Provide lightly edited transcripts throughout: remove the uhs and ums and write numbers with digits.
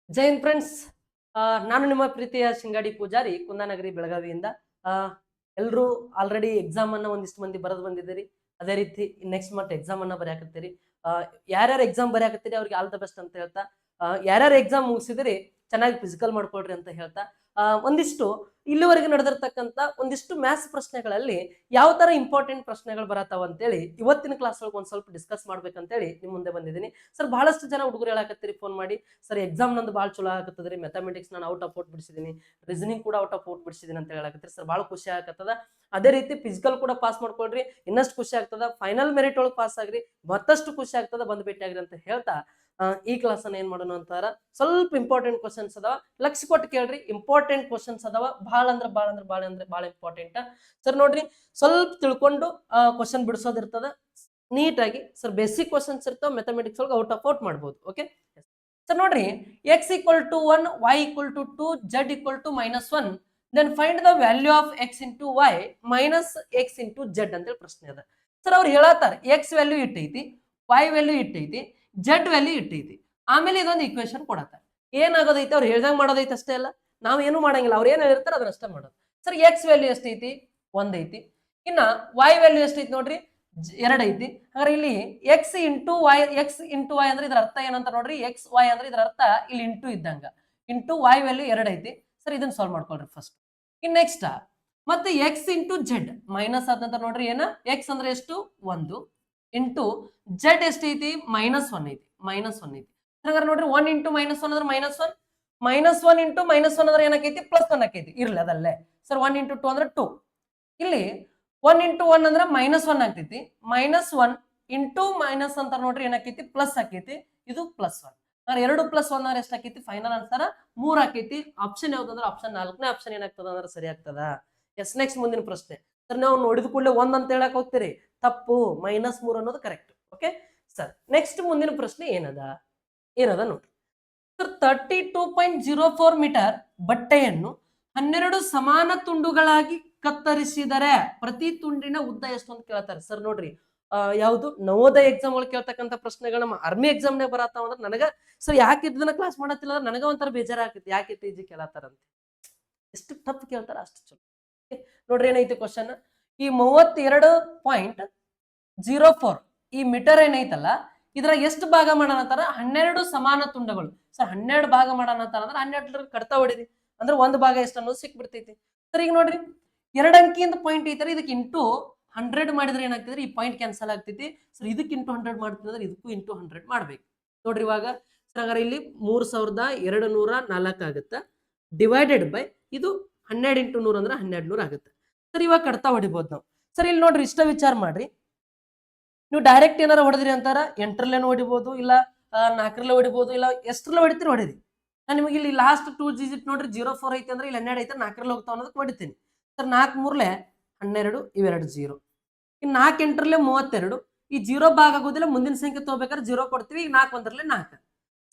ಜೈ Hind friends. ನಾನು ನಿಮ್ಮ ಪ್ರೀತಿಯ ಶಿಂಗಾಡಿ ಪೂಜಾರಿ ಕುಂದಾನಗರಿ ಬೆಳಗಾವಿಯಿಂದ. ಎಲ್ಲರೂ ಆಲ್ರೆಡಿ ಎಕ್ಸಾಮ್ ಅನ್ನ ಒಂದಿಷ್ಟು ಮಂದಿ ಬರೆದು ಬಂದಿದ್ದೀರಿ. ಅದೇ ರೀತಿ ನೆಕ್ಸ್ಟ್ ಮಂತ್ ಎಕ್ಸಾಮ್ ಅನ್ನ ಬರೆಯಾಕತ್ತೀರಿ. ಯಾರ್ಯಾರು ಎಕ್ಸಾಮ್ ಬರೆಯಾಕತ್ತೀರಿ ಅವ್ರಿಗೆ ಆಲ್ ದ ಬೆಸ್ಟ್ ಅಂತ ಹೇಳ್ತಾ, ಯಾರ್ಯಾರು ಎಕ್ಸಾಮ್ ಮುಗಿಸಿದಿರಿ ಚೆನ್ನಾಗಿ ಫಿಸಿಕಲ್ ಮಾಡ್ಕೊಳ್ರಿ ಅಂತ ಹೇಳ್ತಾ, ಒಂದಿಷ್ಟು ಇಲ್ಲಿವರೆಗೆ ನಡೆದಿರ್ತಕ್ಕಂಥ ಒಂದಿಷ್ಟು ಮ್ಯಾಥ್ಸ್ ಪ್ರಶ್ನೆಗಳಲ್ಲಿ ಯಾವ ತರ ಇಂಪಾರ್ಟೆಂಟ್ ಪ್ರಶ್ನೆಗಳು ಬರತಾವ ಅಂತೇಳಿ ಇವತ್ತಿನ ಕ್ಲಾಸ್ ಒಳಗೆ ಒಂದ್ ಸ್ವಲ್ಪ ಡಿಸ್ಕಸ್ ಮಾಡ್ಬೇಕಂತೇಳಿ ನಿಮ್ ಮುಂದೆ ಬಂದಿದ್ದೀನಿ. ಸರ್ ಬಹಳಷ್ಟು ಜನ ಹುಡುಗರು ಹೇಳಕತ್ತೀರಿ ಫೋನ್ ಮಾಡಿ, ಸರ್ ಎಕ್ಸಾಮ್ ನಂದು ಭಾಳ ಚಲೋ ಆಗತ್ತದ್ರಿ, ಮ್ಯಾಥಮೆಟಿಕ್ಸ್ ನಾನು ಔಟ್ ಆಫ್ ಔಟ್ ಬಿಡಿಸಿದ್ದೀನಿ, ರೀಸನಿಂಗ್ ಕೂಡ ಔಟ್ ಆಫ್ ಔಟ್ ಬಿಡಿಸಿದ್ದೀನಿ ಅಂತ ಹೇಳಕತ್ತೀರಿ. ಸರ್ ಭಾಳ ಖುಷಿ ಆಗತ್ತದ. ಅದೇ ರೀತಿ ಫಿಸಿಕಲ್ ಕೂಡ ಪಾಸ್ ಮಾಡ್ಕೊಳ್ರಿ, ಇನ್ನಷ್ಟು ಖುಷಿ ಆಗ್ತದ. ಫೈನಲ್ ಮೆರಿಟ್ ಒಳಗೆ ಪಾಸ್ ಆಗ್ರಿ, ಮತ್ತಷ್ಟು ಖುಷಿ ಆಗ್ತದ, ಬಂದು ಭೇಟಿ ಆಗ್ರಿ ಅಂತ ಹೇಳ್ತಾ ಈ ಕ್ಲಾಸ್ ಅನ್ನ ಏನ್ ಮಾಡೋಣ ಅಂತಾರ, ಸ್ವಲ್ಪ ಇಂಪಾರ್ಟೆಂಟ್ ಕ್ವಶನ್ಸ್ ಅದಾವ, ಲಕ್ಷ ಕೊಟ್ಟು ಕೇಳ್ರಿ. ಇಂಪಾರ್ಟೆಂಟ್ ಕ್ವಶನ್ಸ್ ಅದಾವ, ಭಾಳ ಭಾಳ ಇಂಪಾರ್ಟೆಂಟ್. ಸರ್ ನೋಡ್ರಿ, ಸ್ವಲ್ಪ ತಿಳ್ಕೊಂಡು ಕ್ವಶನ್ ಬಿಡಿಸೋದಿರ್ತದ ನೀಟಾಗಿ. ಸರ್ ಬೇಸಿಕ್ ಕ್ವಶನ್ಸ್ ಇರ್ತಾವ, ಮ್ಯಾಥಮೆಟಿಕ್ಸ್ ಒಳಗೆ ಔಟ್ ಆಫ್ ಔಟ್ ಮಾಡ್ಬೋದು. ಓಕೆ ಸರ್ ನೋಡ್ರಿ, x equal to 1, y equal to 2, z equal to -1, then find the value of x into y minus x into z ಅಂತೇಳಿ ಪ್ರಶ್ನೆ ಅದ. Sir ಅವ್ರು ಹೇಳತ್ತಾರ x value ಇಟ್ಟೈತಿ, y ವ್ಯಾಲ್ಯೂ ಇಟ್ಟೈತಿ, z value ಇಟ್ಟೈತಿ, ಆಮೇಲೆ ಇದೊಂದು ಇಕ್ವೇಶನ್ ಕೊಡತ್ತಾರ. ಏನಾಗೋದೈತಿ ಅವ್ರು ಹೇಳ್ದಂಗೆ ಮಾಡೋದೈತಿ ಅಷ್ಟೇ ಅಲ್ಲ, ನಾವು ಏನು ಮಾಡಂಗಿಲ್ಲ, ಅವ್ರು ಏನ್ ಹೇಳಿರ್ತಾರೆ ಅದನ್ನ ಅಷ್ಟೇ ಮಾಡೋದು. ಸರ್ x ವ್ಯಾಲ್ಯೂ ಎಷ್ಟೈತಿ? 1 ಐತಿ. ಇನ್ನ y ವ್ಯಾಲ್ಯೂ ಎಷ್ಟೈತಿ ನೋಡ್ರಿ? 2 ಐತಿ. ಹಾಗಾದ್ರೆ ಇಲ್ಲಿ x ಇಂಟು y ಅಂದ್ರೆ ಇದ್ರ ಅರ್ಥ ಏನಂತ ನೋಡ್ರಿ, ಎಕ್ಸ್ ವೈ ಅಂದ್ರೆ ಇದ್ರ ಅರ್ಥ ಇಲ್ಲಿ ಇಂಟು ಇದ್ದಂಗ, ಇಂಟು y ವ್ಯಾಲ್ಯೂ 2 ಐತಿ. ಸರ್ ಇದನ್ನ ಸಾಲ್ವ್ ಮಾಡ್ಕೊಳ್ರಿ ಫಸ್ಟ್. ಇನ್ ನೆಕ್ಸ್ಟ್ ಮತ್ತೆ x ಇಂಟು ಜೆಡ್ ಮೈನಸ್ ಆದಂತ ನೋಡ್ರಿ, ಏನ x ಅಂದ್ರೆ ಎಷ್ಟು? 1 ಇಂಟು ಜೆಡ್ ಎಷ್ಟೈತಿ? -1 ಐತಿ. -1 ಐತಿ. ಹಾಗಾದ್ರೆ ನೋಡ್ರಿ 1 ಇಂಟು -1 ಅಂದ್ರೆ -1, -1 ಇಂಟು -1 ಅಂದ್ರೆ ಏನಾಕೈತಿ? +1 ಆಕೈತಿ. ಇರ್ಲಿ ಅದಲ್ಲೇ. ಸರ್ 1 ಇಂಟು 2 ಅಂದ್ರೆ 2. ಇಲ್ಲಿ 1 ಇಂಟು 1 ಅಂದ್ರೆ -1 ಆಗ್ತೈತಿ. -1 ಇಂಟು ಮೈನಸ್ ಅಂತ ನೋಡ್ರಿ ಏನಾಕೈತಿ? ಪ್ಲಸ್ ಆಕೈತಿ. ಇದು +1. ಅಂದ್ರೆ 2 + 1 ಅಂದ್ರೆ ಎಷ್ಟು ಆಕೈತಿ? ಫೈನಲ್ ಆನ್ಸರ್ 3 ಆಕೈತಿ. ಆಪ್ಷನ್ ಯಾವ್ದಂದ್ರೆ ಆಪ್ಷನ್ 4ನೇ ಆಪ್ಷನ್ ಏನಾಗ್ತದ ಅಂದ್ರೆ ಸರಿ ಆಗ್ತದ. ಎಸ್, ನೆಕ್ಸ್ಟ್ ಮುಂದಿನ ಪ್ರಶ್ನೆ. ಸರ್ ನಾವು ನೋಡಿದ ಕೂಡಲೇ 1 ಅಂತ ಹೇಳಕ್ ಹೋಗ್ತೀರಿ, ತಪ್ಪು. -3 ಅನ್ನೋದು ಕರೆಕ್ಟ್. ಓಕೆ ಸರ್, ನೆಕ್ಸ್ಟ್ ಮುಂದಿನ ಪ್ರಶ್ನೆ ಏನದ ನೋಡ್ರಿ. ಸರ್ 32.04 ಮೀಟರ್ ಬಟ್ಟೆಯನ್ನು 12 ಸಮಾನ ತುಂಡುಗಳಾಗಿ ಕತ್ತರಿಸಿದರೆ ಪ್ರತಿ ತುಂಡಿನ ಉದ್ದ ಎಷ್ಟು ಅಂತ ಕೇಳ್ತಾರೆ. ಸರ್ ನೋಡ್ರಿ, ಯಾವುದು ನವೋದಯ ಎಕ್ಸಾಮ್ ಒಳಗೆ ಕೇಳ್ತಕ್ಕಂಥ ಪ್ರಶ್ನೆಗಳು ನಮ್ಮ ಆರ್ಮಿ ಎಕ್ಸಾಮ್ನಾಗ ಬರತ್ತಾವ ಅಂದ್ರೆ ನನಗ ಸರ್ ಯಾಕೆ ಇದನ್ನ ಕ್ಲಾಸ್ ಮಾಡತ್ತಿಲ್ಲ ಅಂದ್ರೆ ನನಗ ಒಂಥರ ಬೇಜಾರಾಗ್ತೈತಿ, ಯಾಕೆ ಈಜಿ ಕೇಳತ್ತಾರಂತ. ಎಷ್ಟು ಟಫ್ ಕೇಳ್ತಾರ ಅಷ್ಟು ಚಲೋ. ನೋಡ್ರಿ ಏನೈತಿ ಕ್ವಶನ್, ಈ 32.04 ಈ ಮೀಟರ್ ಏನೈತಲ್ಲ, ಇದ್ರ ಎಷ್ಟು ಭಾಗ ಮಾಡೋಣಂತಾರ? 12 ಸಮಾನ ತುಂಡಗಳು. ಸರ್ 12 ಭಾಗ ಮಾಡೋಣಂತಾರ ಅಂದ್ರೆ 12 ಕಡ್ತಾ ಹೊಡಿರಿ ಅಂದ್ರೆ ಒಂದು ಭಾಗ ಎಷ್ಟು ಅನ್ನೋದು ಸಿಕ್ಬಿಡ್ತೈತಿ. ಸರ್ ಈಗ ನೋಡ್ರಿ, 2 ಅಂಕಿಯಿಂದ ಪಾಯಿಂಟ್ ಐತಾರೆ, ಇದಕ್ಕೆ ಇಂಟು 100 ಮಾಡಿದ್ರೆ ಏನಾಗ್ತದ್ರಿ? ಈ ಪಾಯಿಂಟ್ ಕ್ಯಾನ್ಸಲ್ ಆಗ್ತೈತಿ. ಸರ್ ಇದಕ್ಕೆ ಇಂಟು 100 ಮಾಡ್ತಿದ್ರೆ ಇದಕ್ಕೂ ಇಂಟು 100 ಮಾಡ್ಬೇಕು. ನೋಡ್ರಿ ಇವಾಗ ಸರ್ ಹಾಗಾದ್ರೆ ಇಲ್ಲಿ 3204 ಆಗುತ್ತಾ, ಡಿವೈಡೆಡ್ ಬೈ ಇದು 12 ಇಂಟು 100 ಅಂದ್ರೆ 1200 ಆಗುತ್ತೆ. ಸರ್ ಇವಾಗ ಕಡ್ತಾ ಹೊಡಿಬಹುದು ನಾವು. ಸರ್ ಇಲ್ಲಿ ನೋಡ್ರಿ, ಇಷ್ಟ ವಿಚಾರ ಮಾಡ್ರಿ, ನೀವು ಡೈರೆಕ್ಟ್ ಏನಾರ ಹೊಡೆದ್ರಿ ಅಂತಾರ 8ರಲ್ಲೇನು ಹೊಡಿಬಹುದು, ಇಲ್ಲ 4ರಲ್ಲೇ ಹೊಡಿಬಹುದು, ಇಲ್ಲ ಎಷ್ಟರಲ್ಲೇ ಹೊಡಿತೀರಿ ಹೊಡಿರಿ. ನಾನು ನಿಮಗೆ ಇಲ್ಲಿ ಲಾಸ್ಟ್ 2 ಡಿಜಿಟ್ ನೋಡ್ರಿ 04 ಐತೆ ಅಂದ್ರೆ ಇಲ್ಲಿ 12 ಐತೆ, 4ರಲ್ಲೇ ಹೋಗ್ತಾವ ಅನ್ನೋದಕ್ಕೆ ಹೊಡಿತೀನಿ. ಸರ್ 4 3 12, ಇವೆರಡು 0. ಇನ್ನು 4 8ರಲ್ಲೇ 32, ಈ 0 ಭಾಗ ಆಗೋದಿಲ್ಲ, ಮುಂದಿನ ಸಂಖ್ಯೆ ತಗೋಬೇಕಾದ್ರೆ 0 ಕೊಡ್ತೀವಿ. ಈಗ 4 1ರಲ್ಲೇ 4.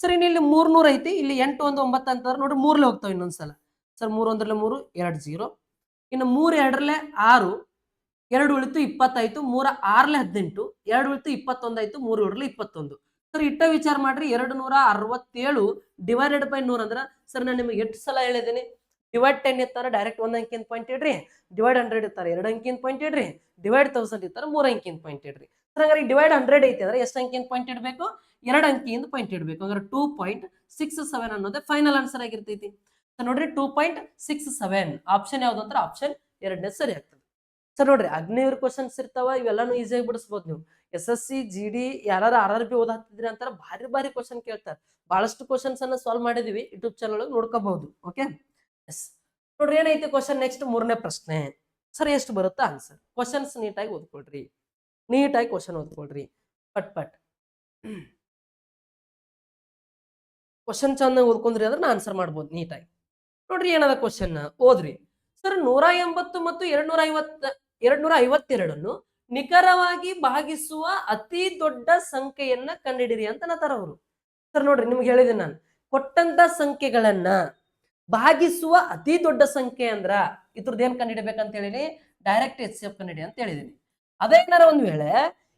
ಸರ್ ಇನ್ನು ಇಲ್ಲಿ 300 ಐತಿ, ಇಲ್ಲಿ 8 1 9 ಅಂತಂದ್ರೆ ನೋಡ್ರಿ 3ರಲ್ಲೇ ಹೋಗ್ತಾವ ಇನ್ನೊಂದ್ಸಲ. ಸರ್ 3 1ರಲ್ಲೇ 3, 2 0. ಇನ್ನು 3 2ರಲ್ಲೇ 6, 2 ಉಳಿತು 20 ಆಯ್ತು, 3 6ರಲ್ಲೇ 18, 2 ಉಳಿತು 21 ಆಯ್ತು, 3 7ರಲ್ಲೇ 21. ಸರ್ ಇಟ್ಟ ವಿಚಾರ ಮಾಡ್ರಿ, 267 ಡಿವೈಡೆಡ್ ಬೈ 100 ಅಂದ್ರೆ ಸರ್ ನಾನು ನಿಮಗೆ ಎಷ್ಟು ಸಲ ಹೇಳಿದ್ದೀನಿ, ಡಿವೈಡ್ 10 ಇರ್ತಾರೆ ಡೈರೆಕ್ಟ್ 1 ಅಂಕಿನ ಪಾಯಿಂಟ್ ಇಡ್ರಿ, ಡಿವೈಡ್ 100 ಇರ್ತಾರೆ 2 ಅಂಕಿನ ಪಾಯಿಂಟ್ ಇಡ್ರಿ, ಡಿವೈಡ್ 1000 ಇರ್ತಾರೆ 3 ಅಂಕಿನ ಪಾಯಿಂಟ್ ಇಡ್ರಿ. ಸರ್ ಹಾಗಾದ್ರೆ ಡಿವೈಡ್ 100 ಐತಿ ಅಂದ್ರೆ ಎಷ್ಟು ಅಂಕಿನ ಪಾಯಿಂಟ್ ಇಡಬೇಕು? 2 ಅಂಕಿಯಿಂದ ಪಾಯಿಂಟ್ ಇಡಬೇಕು. ಅಂದ್ರೆ 2.67 ಅನ್ನೋದೇ ಫೈನಲ್ ಆನ್ಸರ್ ಆಗಿರ್ತೈತಿ. ನೋಡ್ರಿ 2.67 ಆಪ್ಷನ್ ಯಾವ್ದು ಅಂದ್ರೆ ಆಪ್ಷನ್ 2ನೇ ಸರಿ ಆಗ್ತದೆ. ಸರ್ ನೋಡ್ರಿ, ಅಗ್ನಿವೀರ್ ಕ್ವಶನ್ಸ್ ಇರ್ತಾವ, ಇವೆಲ್ಲಾನು ಈಸಿಯಾಗಿ ಬಿಡಿಸಬಹುದು ನೀವು. SSC GD ಯಾರು RRB ಓದಾತಿದ್ರಿ ಅಂತಾರ, ಭಾರಿ ಕ್ವಶನ್ ಕೇಳ್ತಾರೆ. ಬಹಳಷ್ಟು ಕ್ವಶನ್ಸ್ ಅನ್ನ ಸಾಲ್ವ್ ಮಾಡಿದೀವಿ, ಯೂಟ್ಯೂಬ್ ಚಾನಲ್ ಒಳಗೆ ನೋಡ್ಕೋಬಹುದು. ಓಕೆ ಎಸ್, ನೋಡ್ರಿ ಏನೈತಿ ಕ್ವಶನ್. ನೆಕ್ಸ್ಟ್ 3ನೇ ಪ್ರಶ್ನೆ. ಸರ್ ಎಷ್ಟು ಬರುತ್ತಾ ಆನ್ಸರ್? ಕ್ವಶನ್ಸ್ ನೀಟಾಗಿ ಓದ್ಕೊಳ್ರಿ, ನೀಟಾಗಿ ಕ್ವಶನ್ ಓದ್ಕೊಳ್ರಿ, ಪಟ್ ಕ್ವಶನ್ ಚಂದ ಓದ್ಕೊಂಡ್ರಿ ಅಂದ್ರೆ ನಾ ಆನ್ಸರ್ ಮಾಡ್ಬೋದು ನೀಟಾಗಿ. ನೋಡ್ರಿ ಏನದ ಕ್ವಶನ್, ಓದ್ರಿ. ಸರ್ 180 ಮತ್ತು 252 ನಿಖರವಾಗಿ ಭಾಗಿಸುವ ಅತಿ ದೊಡ್ಡ ಸಂಖ್ಯೆಯನ್ನ ಕಂಡುಹಿಡಿರಿ ಅಂತ ಅನ್ನತಾರ ಅವರು. ಸರ್ ನೋಡ್ರಿ, ನಿಮ್ಗೆ ಹೇಳಿದೆ ನಾನು, ಕೊಟ್ಟಂತ ಸಂಖ್ಯೆಗಳನ್ನ ಭಾಗಿಸುವ ಅತಿ ದೊಡ್ಡ ಸಂಖ್ಯೆ ಅಂದ್ರ ಇದ್ರದ್ದು ಏನ್ ಕಂಡುಹಿಡಿಬೇಕಂತ ಹೇಳಿನಿ? ಡೈರೆಕ್ಟ್ HCF ಕಂಡುಹಿಡಿ ಅಂತ ಹೇಳಿದೀನಿ. ಅದೇನಾರ ಒಂದ್ ವೇಳೆ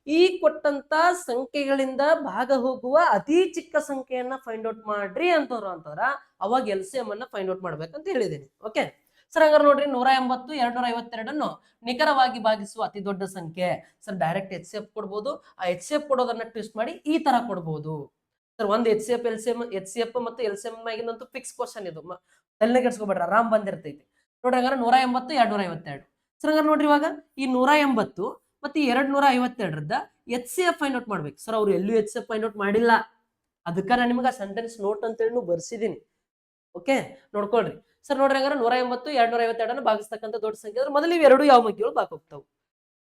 ಈ ಕೊಟ್ಟಂತ ಸಂಖ್ಯೆಗಳಿಂದ ಭಾಗ ಹೋಗುವ ಅತಿ ಚಿಕ್ಕ ಸಂಖ್ಯೆಯನ್ನ ಫೈಂಡ್ ಔಟ್ ಮಾಡ್ರಿ ಅಂತವ್ರು ಅಂತಂದ್ರ ಅವಾಗ LCM ಅನ್ನ ಫೈಂಡ್ ಔಟ್ ಮಾಡ್ಬೇಕಂತ ಹೇಳಿದೀನಿ. ಓಕೆ ಸರ್, ಹಂಗಾರೆ ನೋಡ್ರಿ 180 252 ನಿಖರವಾಗಿ ಭಾಗಿಸುವ ಅತಿ ದೊಡ್ಡ ಸಂಖ್ಯೆ. ಸರ್ ಡೈರೆಕ್ಟ್ HCF ಕೊಡ್ಬೋದು, ಆ HCF ಕೊಡೋದನ್ನ ಟ್ವಿಸ್ಟ್ ಮಾಡಿ ಈ ತರ ಕೊಡ್ಬೋದು. ಸರ್ ಒಂದು HCF ಮತ್ತು LCM ಆಗಿನಂತೂ ಫಿಕ್ಸ್ ಕ್ವಶನ್ ಇದು, ತಲೆನೇ ಕೆಡ್ಸ್ಕೊಬೇಡ್ರಿ, ಆರಾಮ್ ಬಂದಿರ್ತೈತಿ ನೋಡ್ರಿ. ಹಂಗಾರೆ 180 252. ಸರ್ ಹಂಗಾರೆ ನೋಡ್ರಿ, ಇವಾಗ ಈ 180 ಮತ್ತೆ 252 HCF ಫೈಂಡ್ ಔಟ್ ಮಾಡ್ಬೇಕು. ಸರ್ ಅವ್ರು ಎಲ್ಲೂ HCF ಫೈಂಡ್ ಔಟ್ ಮಾಡಿಲ್ಲ, ಅದಕ್ಕ ನಾನು ನಿಮ್ಗೆ ಸೆಂಟೆನ್ಸ್ ನೋಟ್ ಅಂತೇಳಿ ಬರ್ಸಿದೀನಿ. ಓಕೆ ನೋಡ್ಕೊಳ್ರಿ. ಸರ್ ನೋಡ್ರಿ, ಹಂಗಾರೆ 180 252 ಭಾಗಿಸ್ತಕ್ಕಂಥ ದೊಡ್ಡ ಸಂಖ್ಯೆ ಅಂದ್ರೆ ಮೊದಲು ಇವೆರಡು ಯಾವ ಮಗ್ಗಿಗಳು ಬಾಕ್ ಹೋಗ್ತಾವ.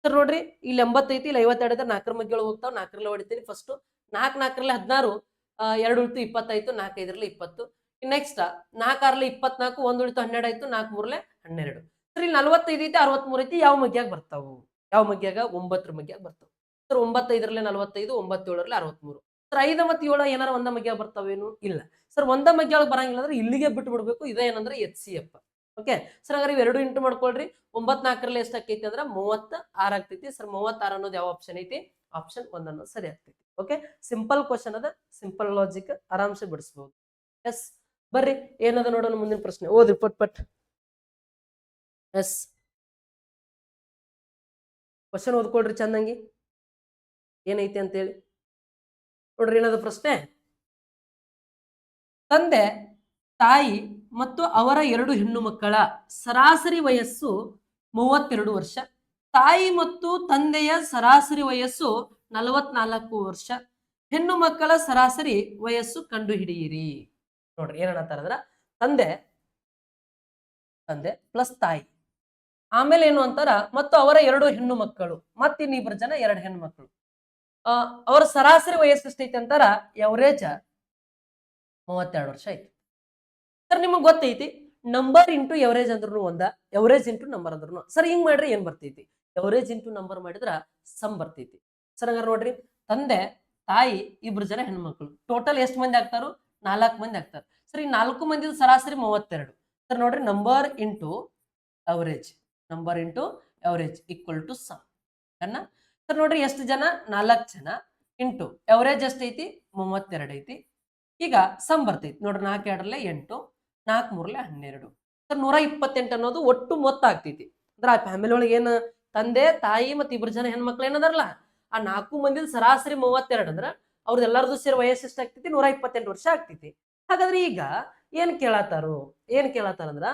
ಸರ್ ನೋಡ್ರಿ, ಇಲ್ಲಿ 80 ಐತಿ, ಇಲ್ಲಿ 52 ಇದ್ರೆ 4 ಮಗ್ಗಿಗಳು ಹೋಗ್ತಾವ. 4 ಹೊಡಿತೀನಿ ಫಸ್ಟ್. 4 4 16, 2 ಉಳಿತು 20 ಆಯ್ತು, 4 5 20. ನೆಕ್ಸ್ಟ್ 4 6 24, 1 ಉಳಿತು 12 ಆಯ್ತು, 4 3 12. ಸರ್ ಇಲ್ಲಿ 45 ಐತಿ, 63 ಐತಿ, ಯಾವ ಮಗ್ಗಿಯಾಗ ಬರ್ತಾವು? ಯಾವ ಮಗ್ಗಿಯಾಗ? 9 ಮಗ್ಗಿಯಾಗ ಬರ್ತಾವ. ಸರ್ 9 5 45, 9 7 63. ಸರ್ 5 ಮತ್ತು 7 ಏನಾರ ಒಂದ ಮಗ್ಗಿಯಾಗ ಬರ್ತಾವೇನು? ಇಲ್ಲ. ಸರ್ ಒಂದ ಮಗ್ಗಿಯೊಳಗೆ ಬರಂಗಿಲ್ಲ ಅಂದ್ರೆ ಇಲ್ಲಿಗೆ ಬಿಟ್ಟು ಬಿಡ್ಬೇಕು. ಇದೇ ಏನಂದ್ರೆ HCF. ಓಕೆ ಸರ್, ಹಂಗಾರೆ ಇವೆರಡು ಇಂಟು ಮಾಡ್ಕೊಳ್ರಿ. 9 4 ಎಷ್ಟು ಆಕೈತಿ ಅಂದ್ರೆ 36 ಆಗ್ತೈತಿ. ಸರ್ 36 ಅನ್ನೋದು ಯಾವ ಆಪ್ಷನ್ ಐತಿ? ಆಪ್ಷನ್ 1 ಅನ್ನೋದು ಸರಿ ಆಗ್ತೈತಿ. ಓಕೆ ಸಿಂಪಲ್ ಕ್ವಶನ್ ಅದ, ಸಿಂಪಲ್ ಲಾಜಿಕ್, ಆರಾಮ್ಸೆ ಬಿಡಿಸಬಹುದು. ಎಸ್ ಬರ್ರಿ, ಏನದ ನೋಡೋಣ ಮುಂದಿನ ಪ್ರಶ್ನೆ. ಓದ್ರಿ ಪಟ್ ಪಟ್. ಎಸ್ ಕ್ವಶನ್ ಓದ್ಕೊಳ್ರಿ ಚಂದಂಗಿ, ಏನೈತಿ ಅಂತೇಳಿ ನೋಡ್ರಿ. ಏನದ ಪ್ರಶ್ನೆ? ತಂದೆ, ತಾಯಿ ಮತ್ತು ಅವರ 2 ಹೆಣ್ಣು ಮಕ್ಕಳ ಸರಾಸರಿ ವಯಸ್ಸು 32 ವರ್ಷ. ತಾಯಿ ಮತ್ತು ತಂದೆಯ ಸರಾಸರಿ ವಯಸ್ಸು 44 ವರ್ಷ. ಹೆಣ್ಣು ಮಕ್ಕಳ ಸರಾಸರಿ ವಯಸ್ಸು ಕಂಡು ಹಿಡಿಯಿರಿ. ನೋಡ್ರಿ ಏನಂತಾರ, ತಂದೆ ಪ್ಲಸ್ ತಾಯಿ, ಆಮೇಲೆ ಏನು ಅಂತಾರ ಮತ್ತು ಅವರ 2 ಹೆಣ್ಣು ಮಕ್ಕಳು, ಮತ್ತಿನ್ನಿಬ್ರು ಜನ 2 ಹೆಣ್ಣು ಮಕ್ಕಳು. ಅವರ ಸರಾಸರಿ ವಯಸ್ಸು ಎಷ್ಟೈತಿ ಅಂತಾರ? ಎವರೇಜ್ 32 ವರ್ಷ ಐತಿ. ಸರ್ ನಿಮಗೆ ಗೊತ್ತೈತಿ ನಂಬರ್ ಇಂಟು ಎವರೇಜ್ ಅಂದ್ರೂ ಒಂದ, ಎವರೇಜ್ ಇಂಟು ನಂಬರ್ ಅಂದ್ರೂ. ಸರ್ ಹಿಂಗ್ ಮಾಡ್ರಿ ಏನ್ ಬರ್ತೈತಿ? ಎವರೇಜ್ ಇಂಟು ನಂಬರ್ ಮಾಡಿದ್ರ ಸಮ್ ಬರ್ತೈತಿ. ಸರ್ ಹಂಗಾರೆ ನೋಡ್ರಿ, ತಂದೆ ತಾಯಿ 2 ಜನ ಹೆಣ್ಮಕ್ಳು, ಟೋಟಲ್ ಎಷ್ಟು ಮಂದಿ ಆಗ್ತಾರು? 4 ಮಂದಿ ಆಗ್ತಾರ. ಸರ್ ಈ 4 ಮಂದಿ ಸರಾಸರಿ 32. ಸರ್ ನೋಡ್ರಿ, number into average equal to sum ಅನ್ನ. ಸರ್ ನೋಡ್ರಿ ಎಷ್ಟು ಜನ? 4 ಜನ ಇಂಟು ಎವರೇಜ್ ಎಷ್ಟೈತಿ? 32 ಐತಿ. ಈಗ ಸಮ್ ಬರ್ತೈತಿ ನೋಡ್ರಿ, 4 2 8, 4 3 12. ಸರ್ 128 ಅನ್ನೋದು ಒಟ್ಟು ಮೊತ್ತ ಆಗ್ತೈತಿ. ಅಂದ್ರೆ ಆ ಫ್ಯಾಮಿಲಿ ಒಳಗೆ ಏನು ತಂದೆ ತಾಯಿ ಮತ್ತು 2 ಜನ ಹೆಣ್ಮಕ್ಳು ಏನದಾರಲ್ಲ, ಆ 4 ಮಂದಿ ಸರಾಸರಿ 32 ಅಂದ್ರ ಅವ್ರದ್ದು ಎಲ್ಲರದು ಸೇರಿ ವಯಸ್ಸು ಎಷ್ಟು ಆಗ್ತೈತಿ? 128 ವರ್ಷ ಆಗ್ತೈತಿ. ಹಾಗಾದ್ರೆ ಈಗ ಏನ್ ಕೇಳತ್ತಾರಂದ್ರ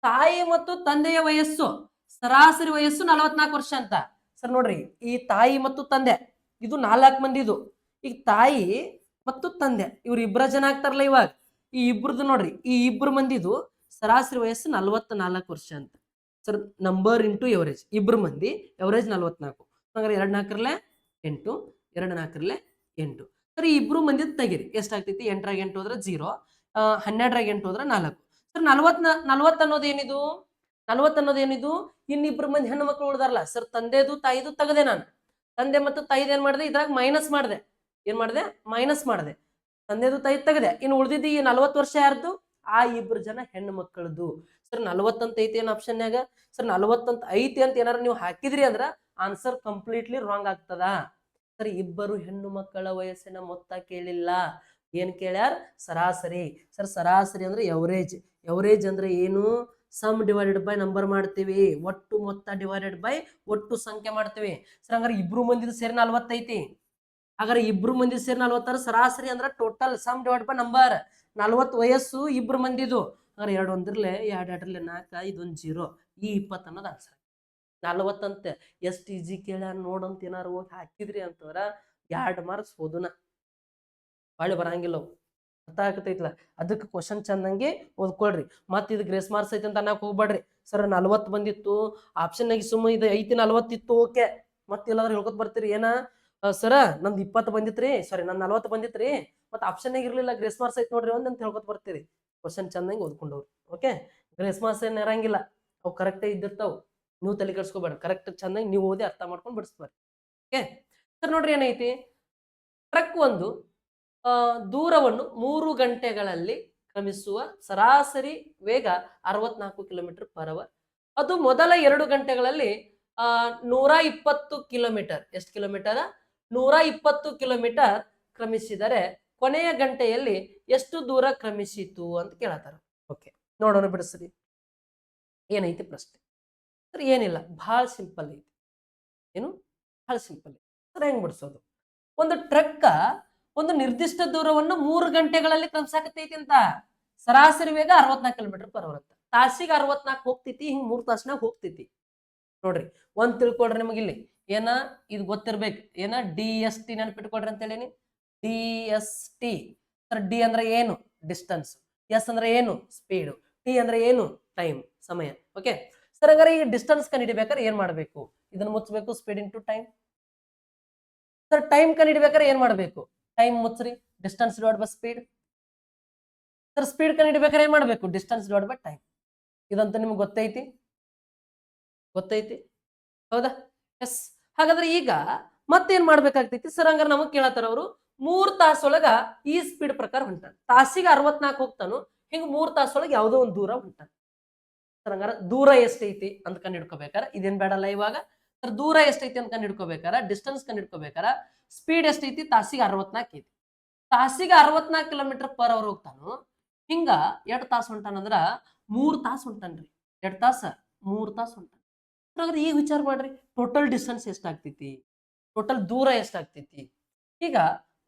ತಾಯಿ ಮತ್ತು ತಂದೆಯ ವಯಸ್ಸು ಸರಾಸರಿ ವಯಸ್ಸು 44 ವರ್ಷ ಅಂತ. ಸರ್ ನೋಡ್ರಿ, ಈ ತಾಯಿ ಮತ್ತು ತಂದೆ ಇದು 4 ಮಂದಿದು. ಈಗ ತಾಯಿ ಮತ್ತು ತಂದೆ ಇವ್ರು 2 ಜನ ಆಗ್ತಾರಲ್ಲ, ಇವಾಗ ಈ ಇಬ್ರದ್ದು ನೋಡ್ರಿ, ಈ 2 ಮಂದಿದು ಸರಾಸರಿ ವಯಸ್ಸು 44 ವರ್ಷ ಅಂತ. ಸರ್ ನಂಬರ್ ಇಂಟು ಎವರೇಜ್, 2 ಮಂದಿ ಎವರೇಜ್ 44. ಹಾಗಾದ್ರೆ 2 4 8, 2 4 8. ಸರ್ ಈ 2 ಮಂದಿ ತೆಗಿರಿ, ಎಷ್ಟಾಗ್ತೈತಿ? 8 8 ಹೋದ್ರೆ 0, 12 8 ಹೋದ್ರೆ 4. ಸರ್ 40 ಅನ್ನೋದೇನಿದು? 40 ಅನ್ನೋದೇನಿದು? ಇನ್ನಿಬ್ರು ಮಂದಿ ಹೆಣ್ಣು ಮಕ್ಕಳು ಉಳ್ದಾರಲ್ಲ. ಸರ್ ತಂದೆದು ತಾಯಿದು ತೆಗದೆ ನಾನು. ತಂದೆ ಮತ್ತು ತಾಯಿದು ಏನ್ ಮಾಡಿದೆ? ಇದ್ರಾಗ ಮೈನಸ್ ಮಾಡಿದೆ. ಏನ್ ಮಾಡಿದೆ? ಮೈನಸ್ ಮಾಡಿದೆ. ತಂದೆದು ತಾಯಿ ತೆಗದೆ. ಇನ್ನು ಉಳಿದಿದ್ದು ಈ 40 ವರ್ಷ ಯಾರ್ದು? ಆ 2 ಜನ ಹೆಣ್ಣು ಮಕ್ಕಳದು. ಸರ್ 40 ಅಂತ ಐತಿ ಏನ್ ಆಪ್ಷನ್ಯಾಗ? ಸರ್ 40 ಅಂತ ಐತಿ ಅಂತ ಏನಾರ ನೀವು ಹಾಕಿದ್ರಿ ಅಂದ್ರ ಆನ್ಸರ್ ಕಂಪ್ಲೀಟ್ಲಿ ರಾಂಗ್ ಆಗ್ತದ. ಸರ್ 2 ಹೆಣ್ಣು ಮಕ್ಕಳ ವಯಸ್ಸಿನ ಮೊತ್ತ ಕೇಳಿಲ್ಲ, ಏನ್ ಕೇಳ್ಯಾರ? ಸರಾಸರಿ. ಸರ್ ಸರಾಸರಿ ಅಂದ್ರೆ ಎವರೇಜ್ ಅಂದ್ರೆ ಏನು? ಸಮ್ ಡಿವೈಡೆಡ್ ಬೈ ನಂಬರ್ ಮಾಡ್ತೀವಿ, ಒಟ್ಟು ಮೊತ್ತ ಡಿವೈಡೆಡ್ ಬೈ ಒಟ್ಟು ಸಂಖ್ಯೆ ಮಾಡ್ತೀವಿ. ಸರ್ ಹಂಗಾರೆ 2 ಮಂದಿದು ಸೇರಿ 40 ಐತಿ. ಹಾಗಾದ್ರೆ 2 ಮಂದಿ ಸೇರಿ 40, ಸರಾಸರಿ ಅಂದ್ರೆ total some divide by number. 40 ವಯಸ್ಸು 2 ಮಂದಿದು. ಹಾಗಾದ್ರೆ 2 ಒಂದ್ರಲ್ಲೇ 2 2 4, ಇದೊಂದು 0, ಈ 20 ಅನ್ನೋದು ಆನ್ಸರ್. 40 ಅಂತ ಎಷ್ಟು ಈಜಿ ಕೇಳ್ಯಾರ ನೋಡಂತ ಏನಾರು ಹೋಗಿ ಹಾಕಿದ್ರಿ ಅಂತಂದ್ರ 2 ಮಾರ್ಕ್ಸ್ ಹೋದುನ, ಬಾಳೆ ಬರಂಗಿಲ್ಲ. ಅರ್ಥ ಆಗತೈತ್ಲ? ಅದಕ್ಕೆ ಕ್ವಶನ್ ಚಂದಂಗೆ ಓದ್ಕೊಳ್ರಿ. ಮತ್ತೆ ಇದು ಗ್ರೇಸ್ ಮಾರ್ಕ್ಸ್ ಐತಿ ಅಂತ ಅನ್ನಕ್ ಹೋಗ್ಬೇಡ್ರಿ. ಸರ್ 40 ಬಂದಿತ್ತು ಆಪ್ಷನ್ನಾಗಿ, ಸುಮ್ಮ ಇದು ಐತಿ 40 ಇತ್ತು, ಓಕೆ. ಮತ್ತೆ ಇಲ್ಲಾಂದ್ರೆ ಹೇಳ್ಕೊತ ಬರ್ತೀರಿ ಏನ? ಸರ ನಂದು 20 ಬಂದಿತ್ರಿ, ಸಾರಿ ನಂದು 40 ಬಂದಿತ್ರಿ, ಮತ್ತೆ ಆಪ್ಷನ್ನಾಗ ಇರ್ಲಿಲ್ಲ, ಗ್ರೇಸ್ ಮಾರ್ಕ್ಸ್ ಐತಿ ನೋಡ್ರಿ ಒಂದ್ ಅಂತ ಹೇಳ್ಕೊತ ಬರ್ತೀರಿ. ಕ್ವಶನ್ ಚಂದಂಗೆ ಓದ್ಕೊಂಡವ್ರಿ. ಓಕೆ ಗ್ರೇಸ್ ಮಾರ್ಕ್ಸ್ ಏನ್ ಇರಂಗಿಲ್ಲ, ಅವು ಕರೆಕ್ಟೇ ಇದ್ದಿರ್ತಾವ. ನೀವು ತಲೆ ಕೆಡ್ಸ್ಕೊಬೇಡ, ಕರೆಕ್ಟ್ ಚಂದಂಗೆ ನೀವು ಓದಿ ಅರ್ಥ ಮಾಡ್ಕೊಂಡು ಬಿಡಿಸ್ಬಾರ್ದು. ಓಕೆ ಸರ್ ನೋಡ್ರಿ, ಏನೈತಿ? ಟ್ರಕ್ ಒಂದು ದೂರವನ್ನು 3 ಗಂಟೆಗಳಲ್ಲಿ ಕ್ರಮಿಸುವ ಸರಾಸರಿ ವೇಗ 64 km/h. ಅದು ಮೊದಲ 2 ಗಂಟೆಗಳಲ್ಲಿ 120 ಕಿಲೋಮೀಟರ್. ಎಷ್ಟು ಕಿಲೋಮೀಟರ್? 120 ಕಿಲೋಮೀಟರ್ ಕ್ರಮಿಸಿದರೆ ಕೊನೆಯ ಗಂಟೆಯಲ್ಲಿ ಎಷ್ಟು ದೂರ ಕ್ರಮಿಸಿತು ಅಂತ ಕೇಳತ್ತಾರ. ಓಕೆ, ನೋಡೋಣ ಬಿಡಿಸ್ರಿ ಏನೈತಿ ಪ್ರಶ್ನೆ. ಸರ್ ಏನಿಲ್ಲ, ಬಹಳ ಸಿಂಪಲ್ ಐತಿ. ಏನು ಬಹಳ ಸಿಂಪಲ್ ಐತಿ. ಸರ್ ಹೆಂಗ್ ಬಿಡಿಸೋದು? ಒಂದು ಟ್ರಕ್ ಒಂದು ನಿರ್ದಿಷ್ಟ ದೂರವನ್ನು 3 ಗಂಟೆಗಳಲ್ಲಿ ಕ್ರಮಿಸಾಕತೈತಿ ಅಂತ. ಸರಾಸರಿ ವೇಗ 64 ಕಿಲೋಮೀಟರ್ ಪರ್ ಅವರ್. ತಾಸಿಗೆ 64 ಹೋಗ್ತೈತಿ, ಹಿಂಗ್ 3 ತಾಸ್ನಾಗ ಹೋಗ್ತೈತಿ. ನೋಡ್ರಿ ಒಂದ್ ತಿಳ್ಕೊಡ್ರಿ ನಿಮಗೆ ಇಲ್ಲಿ ಏನ ಇದು ಗೊತ್ತಿರ್ಬೇಕು. ಏನ DST ನೆನಪಿಟ್ಕೊಡ್ರಿ ಅಂತ ಹೇಳೀನಿ. DST. ಸರ್ ಡಿ ಅಂದ್ರೆ ಏನು? ಡಿಸ್ಟನ್ಸ್. ಎಸ್ ಅಂದ್ರೆ ಏನು? ಸ್ಪೀಡ್. ಟಿ ಅಂದ್ರೆ ಏನು? ಟೈಮ್, ಸಮಯ. ಓಕೆ ಸರ್, ಹಂಗಾರೆ ಈ ಡಿಸ್ಟನ್ಸ್ ಕಂಡುಹಿಡಿಬೇಕಾದ್ರೆ ಏನ್ ಮಾಡ್ಬೇಕು? ಇದನ್ನ ಮುಚ್ಚಬೇಕು, speed into time. Sir time ಕಂಡುಹಿಡಿಬೇಕಾದ್ರೆ ಏನ್ ಮಾಡ್ಬೇಕು? ಟೈಮ್ ಮುಚ್ಚ್ರಿ, distance divide by speed. Sir speed ಕಂಡುಹಿಡಿಬೇಕಾದ್ರೆ ಏನ್ ಮಾಡ್ಬೇಕು? Distance divide by time. ಇದಂತೂ ನಿಮ್ಗೆ ಗೊತ್ತೈತಿ, ಗೊತ್ತೈತಿ ಹೌದಾ? ಎಸ್. ಹಾಗಾದ್ರೆ ಈಗ ಮತ್ತೇನ್ ಮಾಡ್ಬೇಕಾಗ್ತೈತಿ? ಸರ್ ಹಂಗಾರೆ ನಮಗ್ ಕೇಳತ್ತಾರ ಅವರು 3 ತಾಸೊಳಗ ಈ ಸ್ಪೀಡ್ ಪ್ರಕಾರ ಹೊಂಟಾನ, ತಾಸಿಗೆ 64 ಹೋಗ್ತಾನು, ಹಿಂಗ 3 ತಾಸೊಳಗೆ ಯಾವುದೋ ಒಂದು ದೂರ ಹೊಂಟಾನ. ಸರ್ ಹಂಗಾರ ದೂರ ಎಷ್ಟೈತಿ ಅಂತ ಕಂಡು ಹಿಡ್ಕೋಬೇಕಾರ ಇದೇನ್ ಬೇಡಲ್ಲ ಇವಾಗ. ಸರ್ ದೂರ ಎಷ್ಟೈತಿ ಅಂತ ಕಂಡು ಹಿಡ್ಕೋಬೇಕಾರ, ಡಿಸ್ಟೆನ್ಸ್ ಕಂಡು ಹಿಡ್ಕೋಬೇಕಾರ, ಸ್ಪೀಡ್ ಎಷ್ಟೈತಿ? ತಾಸಿಗೆ 64 ಐತಿ. ತಾಸಿಗೆ 64 ಕಿಲೋಮೀಟರ್ ಪರ್ ಅವರ್ ಹೋಗ್ತಾನು, ಹಿಂಗ 2 ತಾಸು ಹೊಂಟಾನಂದ್ರ 3 ತಾಸು ಹೊಂಟಾನ್ರಿ. 2 ತಾಸ 3 ತಾಸು ಹೊಂಟಾನ. ಹಾಗಾದ್ರೆ ಈಗ ವಿಚಾರ ಮಾಡ್ರಿ, ಟೋಟಲ್ ಡಿಸ್ಟೆನ್ಸ್ ಎಷ್ಟಾಗ್ತೈತಿ, ಟೋಟಲ್ ದೂರ ಎಷ್ಟಾಗ್ತೈತಿ? ಈಗ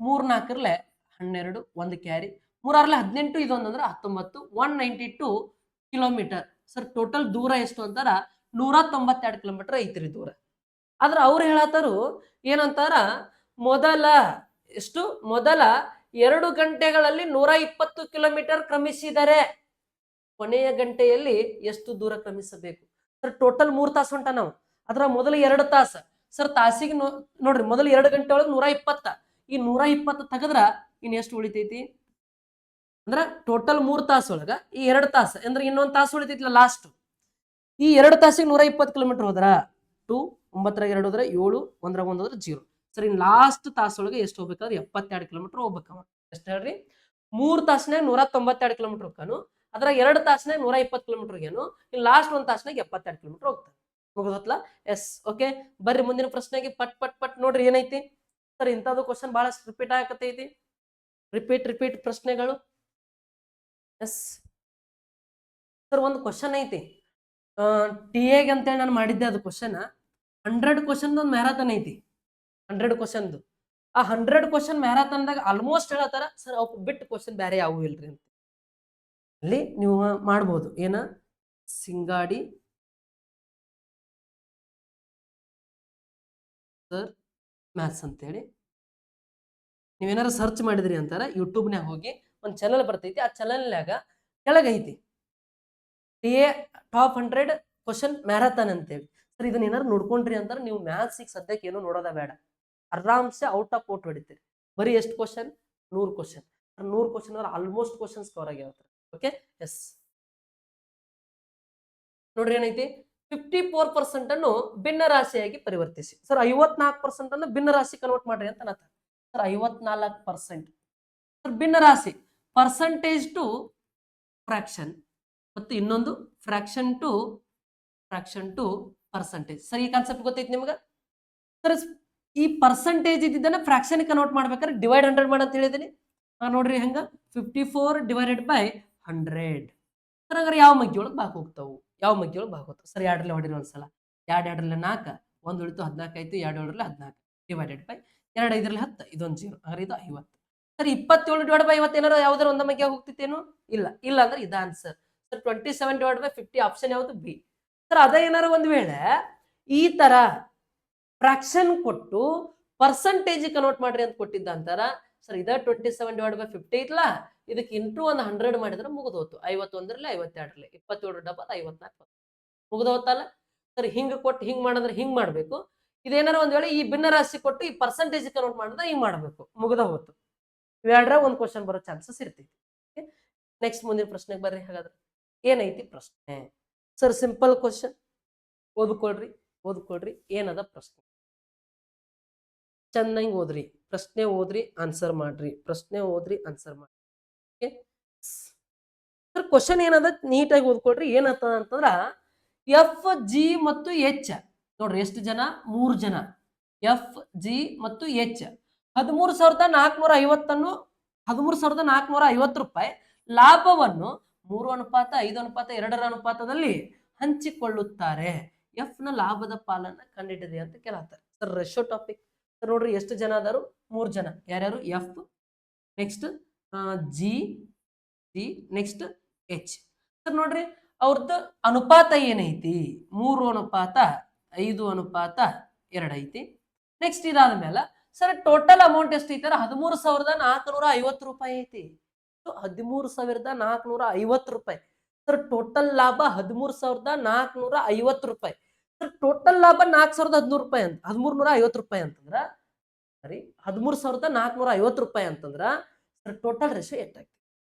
3 4 12, 1 ಕ್ಯಾರಿ, 3 6 18, ಇದೊಂದಂದ್ರ 19, 192 ಕಿಲೋಮೀಟರ್. ಸರ್ ಟೋಟಲ್ ದೂರ ಎಷ್ಟು ಅಂತಾರ? 192 ಕಿಲೋಮೀಟರ್ ಐತ್ರಿ ದೂರ. ಆದ್ರ ಅವ್ರು ಹೇಳತ್ತಾರು ಏನಂತಾರ? ಮೊದಲ ಎಷ್ಟು? ಮೊದಲ 2 ಗಂಟೆಗಳಲ್ಲಿ 120 ಕಿಲೋಮೀಟರ್ ಕ್ರಮಿಸಿದರೆ ಕೊನೆಯ ಗಂಟೆಯಲ್ಲಿ ಎಷ್ಟು ದೂರ ಕ್ರಮಿಸಬೇಕು? ಸರ್ ಟೋಟಲ್ 3 ತಾಸು ಹೊಂಟ ನಾವು, ಅದ್ರ ಮೊದಲ 2 ತಾಸ. ಸರ್ ತಾಸಿಗೆ ನೋಡ್ರಿ ಮೊದಲ 2 ಗಂಟೆ ಒಳಗೆ 120, ಈ 120 ತೆಗದ್ರ ಇನ್ ಎಷ್ಟು ಉಳಿತೈತಿ? ಅಂದ್ರ ಟೋಟಲ್ 3 ತಾಸು ಒಳಗ ಈ 2 ತಾಸು ಅಂದ್ರೆ ಇನ್ನೊಂದ್ ತಾಸು ಉಳಿತೈತಿಲ್ಲ ಲಾಸ್ಟ್. ಈ 2 ತಾಸಿಗೆ 120 ಕಿಲೋಮೀಟರ್ ಹೋದ್ರ 2, 9 2 ಹೋದ್ರೆ 7, 1 1 ಹೋದ್ರೆ 0. ಸರ್ ಇನ್ ಲಾಸ್ಟ್ ತಾಸೊಳಗೆ ಎಷ್ಟು ಹೋಗ್ಬೇಕಾದ್ರೆ 72 ಕಿಲೋಮೀಟರ್ ಹೋಗ್ಬೇಕವ. ಎಷ್ಟು ಹೇಳ್ರಿ? 3 ತಾಸಿನಾಗ 192 ಕಿಲೋಮೀಟರ್ ಹೋಗ್ತಾನು, ಅದ್ರ 2 ತಾಸಿನಾಗ 120 ಕಿಲೋಮೀಟರ್ ಏನು, ಇನ್ ಲಾಸ್ಟ್ 1 ತಾಸಿನಾಗ 72 ಕಿಲೋಮೀಟರ್ ಹೋಗ್ತಾನೆ. ಮುಗಿದತ್ಲ? ಎಸ್. ಓಕೆ ಬರ್ರಿ ಮುಂದಿನ ಪ್ರಶ್ನೆಗೆ ಪಟ್ ಪಟ್ ಪಟ್ ನೋಡ್ರಿ ಏನೈತಿ. ಸರ್ ಇಂಥದ್ದು ಕ್ವಶನ್ ಬಹಳಷ್ಟು ರಿಪೀಟ್ ಆಗಕತ್ತೈತಿ, ರಿಪೀಟ್ ಪ್ರಶ್ನೆಗಳು. ಎಸ್ ಸರ್ ಒಂದು ಕ್ವಶನ್ ಐತಿ TA ಗೆ ಅಂತೇಳಿ ನಾನು ಮಾಡಿದ್ದೆ. ಅದು ಕ್ವಶನ್ 100 ಕ್ವಶನ್ ಒಂದು ಮ್ಯಾರಥಾನ್ ಐತಿ. 100 ಕ್ವಶನ್ದು ಆ 100 ಕ್ವಶನ್ ಮ್ಯಾರಥಾನ್ದಾಗ ಆಲ್ಮೋಸ್ಟ್ ಹೇಳತ್ತಾರ ಸರ್ ಅವ್ ಬಿಟ್ಟು ಕ್ವಶನ್ ಬೇರೆ ಯಾವು ಇಲ್ರಿ ಅಂತ. ಅಲ್ಲಿ ನೀವು ಮಾಡ್ಬೋದು ಏನ ಸಿಂಗಾಡಿ ಸರ್ ಮ್ಯಾಥ್ಸ್ ಅಂತೇಳಿ ನೀವೇನಾರು ಸರ್ಚ್ ಮಾಡಿದ್ರಿ ಅಂತಾರ ಯೂಟ್ಯೂಬ್ನಾಗ ಹೋಗಿ ಒಂದು ಚಾನಲ್ ಬರ್ತೈತಿ, ಆ ಚಾನಲ್ನಾಗ ಕೆಳಗೈತಿ TA ಟಾಪ್ 100 ಕ್ವಶನ್ ಮ್ಯಾರಥಾನ್ ಅಂತೇಳಿ. ಸರ್ ಇದನ್ನ ಏನಾರು ನೋಡ್ಕೊಂಡ್ರಿ ಅಂತಾರೆ ನೀವು ಮ್ಯಾಥ್ಸಿಗೆ ಸದ್ಯಕ್ಕೆ ಏನೋ ನೋಡೋದ ಬೇಡ, ಆರಾಮ್ಸೆ ಔಟ್ ಆಫ್ ಔಟ್ ಹೊಡಿತೀರಿ. ಬರೀ ಎಷ್ಟು ಕ್ವಶನ್? 100 ಕ್ವಶನ್. 100 ಕ್ವಶನ್ ಅಂದ್ರೆ ಆಲ್ಮೋಸ್ಟ್ ಕ್ವಶನ್ಸ್ ಕವರ್ ಆಗ್ಯಾವ. ಓಕೆ ಎಸ್ ನೋಡ್ರಿ ಏನೈತಿ 54% ಅನ್ನು ಭಿನ್ನ ರಾಶಿಯಾಗಿ ಪರಿವರ್ತಿಸಿ. ಸರ್ 54% ಅನ್ನು ಭಿನ್ನ ರಾಶಿ ಕನ್ವರ್ಟ್ ಮಾಡ್ರಿ ಅಂತ ಅನ್ನತ್ತ. ಸರ್ 54% ಸರ್ ಭಿನ್ನ ರಾಶಿ, ಪರ್ಸೆಂಟೇಜ್ ಟು ಫ್ರಾಕ್ಷನ್ ಮತ್ತು ಇನ್ನೊಂದು ಫ್ರಾಕ್ಷನ್ ಟು ಪರ್ಸೆಂಟೇಜ್. ಸರ್ ಈ ಕಾನ್ಸೆಪ್ಟ್ ಗೊತ್ತೈತಿ ನಿಮ್ಗೆ? ಸರ್ ಈ ಪರ್ಸೆಂಟೇಜ್ ಇದ್ದಿದ್ದನ್ನ ಫ್ರಾಕ್ಷನ್ ಕನ್ವರ್ಟ್ ಮಾಡ್ಬೇಕಾದ್ರೆ ಡಿವೈಡ್ 100 ಮಾಡಿ ಅಂತ ಹೇಳಿದೀನಿ. ನೋಡ್ರಿ ಹೆಂಗ 54 ಡಿವೈಡೆಡ್ ಬೈ 100. ಸರ್ ಹಂಗಾರೆ ಯಾವ ಮಗ್ಗಿ ಒಳಗೆ ಭಾಗ ಹೋಗ್ತಾವು? ಯಾವ ಮಗ್ಗಿ ಒಳಗೆ ಭಾಗ ಹೋಗ್ತಾವ? ಸರ್ 2 ಹೊಡಿರಿ ಒಂದ್ಸಲ. 2 2 4, 1 ಉಳಿತು 14 ಆಯ್ತು, 2 7 14 ಡಿವೈಡೆಡ್ ಬೈ 2 5 10, ಇದೊಂದು 0, ಹಾಗಾದ್ರೆ ಇದು 50. ಸರ್ 27 ಡಿವೈಡ್ ಬೈ 50 ಏನಾರು ಯಾವ್ದಾರು ಒಂದ ಮಗ್ಗಿ ಹೋಗ್ತಿತ್ತೇನು? ಇಲ್ಲ ಅಂದ್ರೆ ಇದು answer. Sir 27 divide by 50 option ಯಾವುದು? ಬಿ. ಸರ್ ಅದೇ ಏನಾರು ಒಂದ್ ವೇಳೆ ಈ ತರ ಫ್ರಾಕ್ಷನ್ ಕೊಟ್ಟು ಪರ್ಸೆಂಟೇಜ್ ಕನ್ವರ್ಟ್ ಮಾಡ್ರಿ ಅಂತ ಕೊಟ್ಟಿದ್ದ ಅಂತಾರ. ಸರ್ ಇದ 27 ಡಿವೈಡ್ ಬೈ 50 ಐತ್ಲ, ಇದಕ್ಕೆ ಇಂಟು ಒಂದು 100 ಮಾಡಿದ್ರೆ ಮುಗಿದೋತು. 51 52 27 ಡಬಲ್ 54 ಮುಗಿದೋತಲ್ಲ. ಸರ್ ಹಿಂಗ್ ಕೊಟ್ಟು ಹಿಂಗ್ ಮಾಡಂದ್ರೆ ಹಿಂಗ್ ಮಾಡ್ಬೇಕು. ಇದೇನಾರ ಒಂದ್ ವೇಳೆ ಈ ಭಿನ್ನ ರಾಶಿ ಕೊಟ್ಟು ಈ ಪರ್ಸೆಂಟೇಜ್ ಕನ್ವರ್ಟ್ ಮಾಡಿದ್ರೆ ಹಿಂಗ್ ಮಾಡ್ಬೇಕು. ಮುಗಿದ ಹೋತು. ಇವೆರಡರ ಒಂದು ಕ್ವಶನ್ ಬರೋ ಚಾನ್ಸಸ್ ಇರ್ತೈತಿ. ನೆಕ್ಸ್ಟ್ ಮುಂದಿನ ಪ್ರಶ್ನೆಗೆ ಬರ್ರಿ. ಹಾಗಾದ್ರೆ ಏನೈತಿ ಪ್ರಶ್ನೆ? ಸರ್ ಸಿಂಪಲ್ ಕ್ವಶನ್, ಓದ್ಕೊಳ್ರಿ ಏನದ ಪ್ರಶ್ನೆ. ಚೆನ್ನಾಗಿ ಓದ್ರಿ, ಪ್ರಶ್ನೆ ಓದ್ರಿ, ಆನ್ಸರ್ ಮಾಡ್ರಿ, ಪ್ರಶ್ನೆ ಓದ್ರಿ, ಆನ್ಸರ್ ಮಾಡ್ರಿ. ಸರ್ ಕ್ವಶನ್ ಏನದ ನೀಟಾಗಿ ಓದ್ಕೊಳ್ರಿ. ಏನಂತದ ಅಂತಂದ್ರ F G ಮತ್ತು H ನೋಡ್ರಿ ಎಷ್ಟು ಜನ? 3 ಜನ. ಎಫ್ ಜಿ ಮತ್ತು ಎಚ್ 13,450 13,450 ರೂಪಾಯಿ ಲಾಭವನ್ನು 3:5:2 ಅನುಪಾತದಲ್ಲಿ ಹಂಚಿಕೊಳ್ಳುತ್ತಾರೆ. ಎಫ್ ನ ಲಾಭದ ಪಾಲನ್ನ ಕಂಡಿಡಿದೆ ಅಂತ ಕೇಳತ್ತಾರೆ ಸರ್. ರೇಷಿಯೋ ಟಾಪಿಕ್ ನೋಡ್ರಿ, ಎಷ್ಟು ಜನ ಅದಾರು? 3 ಜನ. ಯಾರ್ಯಾರು? F, next G, next H. Sir ನೋಡ್ರಿ, ಅವ್ರದ್ದು ಅನುಪಾತ ಏನೈತಿ? 3:5:2 ಐತಿ. ನೆಕ್ಸ್ಟ್ ಇದಾದ್ಮೇಲೆ ಸರ್ ಟೋಟಲ್ ಅಮೌಂಟ್ ಎಷ್ಟು ಐತಾರ? 13,450 ರೂಪಾಯಿ ಐತಿ. 13,450 ರೂಪಾಯಿ ಸರ್. ಟೋಟಲ್ ಲಾಭ 13,450 ರೂಪಾಯಿ ಸರ್. ಟೋಟಲ್ ಲಾಭ 4,100 ರೂಪಾಯಿ ಅಂತ 1350 ರೂಪಾಯಿ ಅಂತಂದ್ರ ಸರಿ, 13,450 ರೂಪಾಯಿ ಅಂತಂದ್ರ ಸರ್ ಟೋಟಲ್ ರೇಷಿಯೋ ಎಷ್ಟಾಗ್ತದೆ?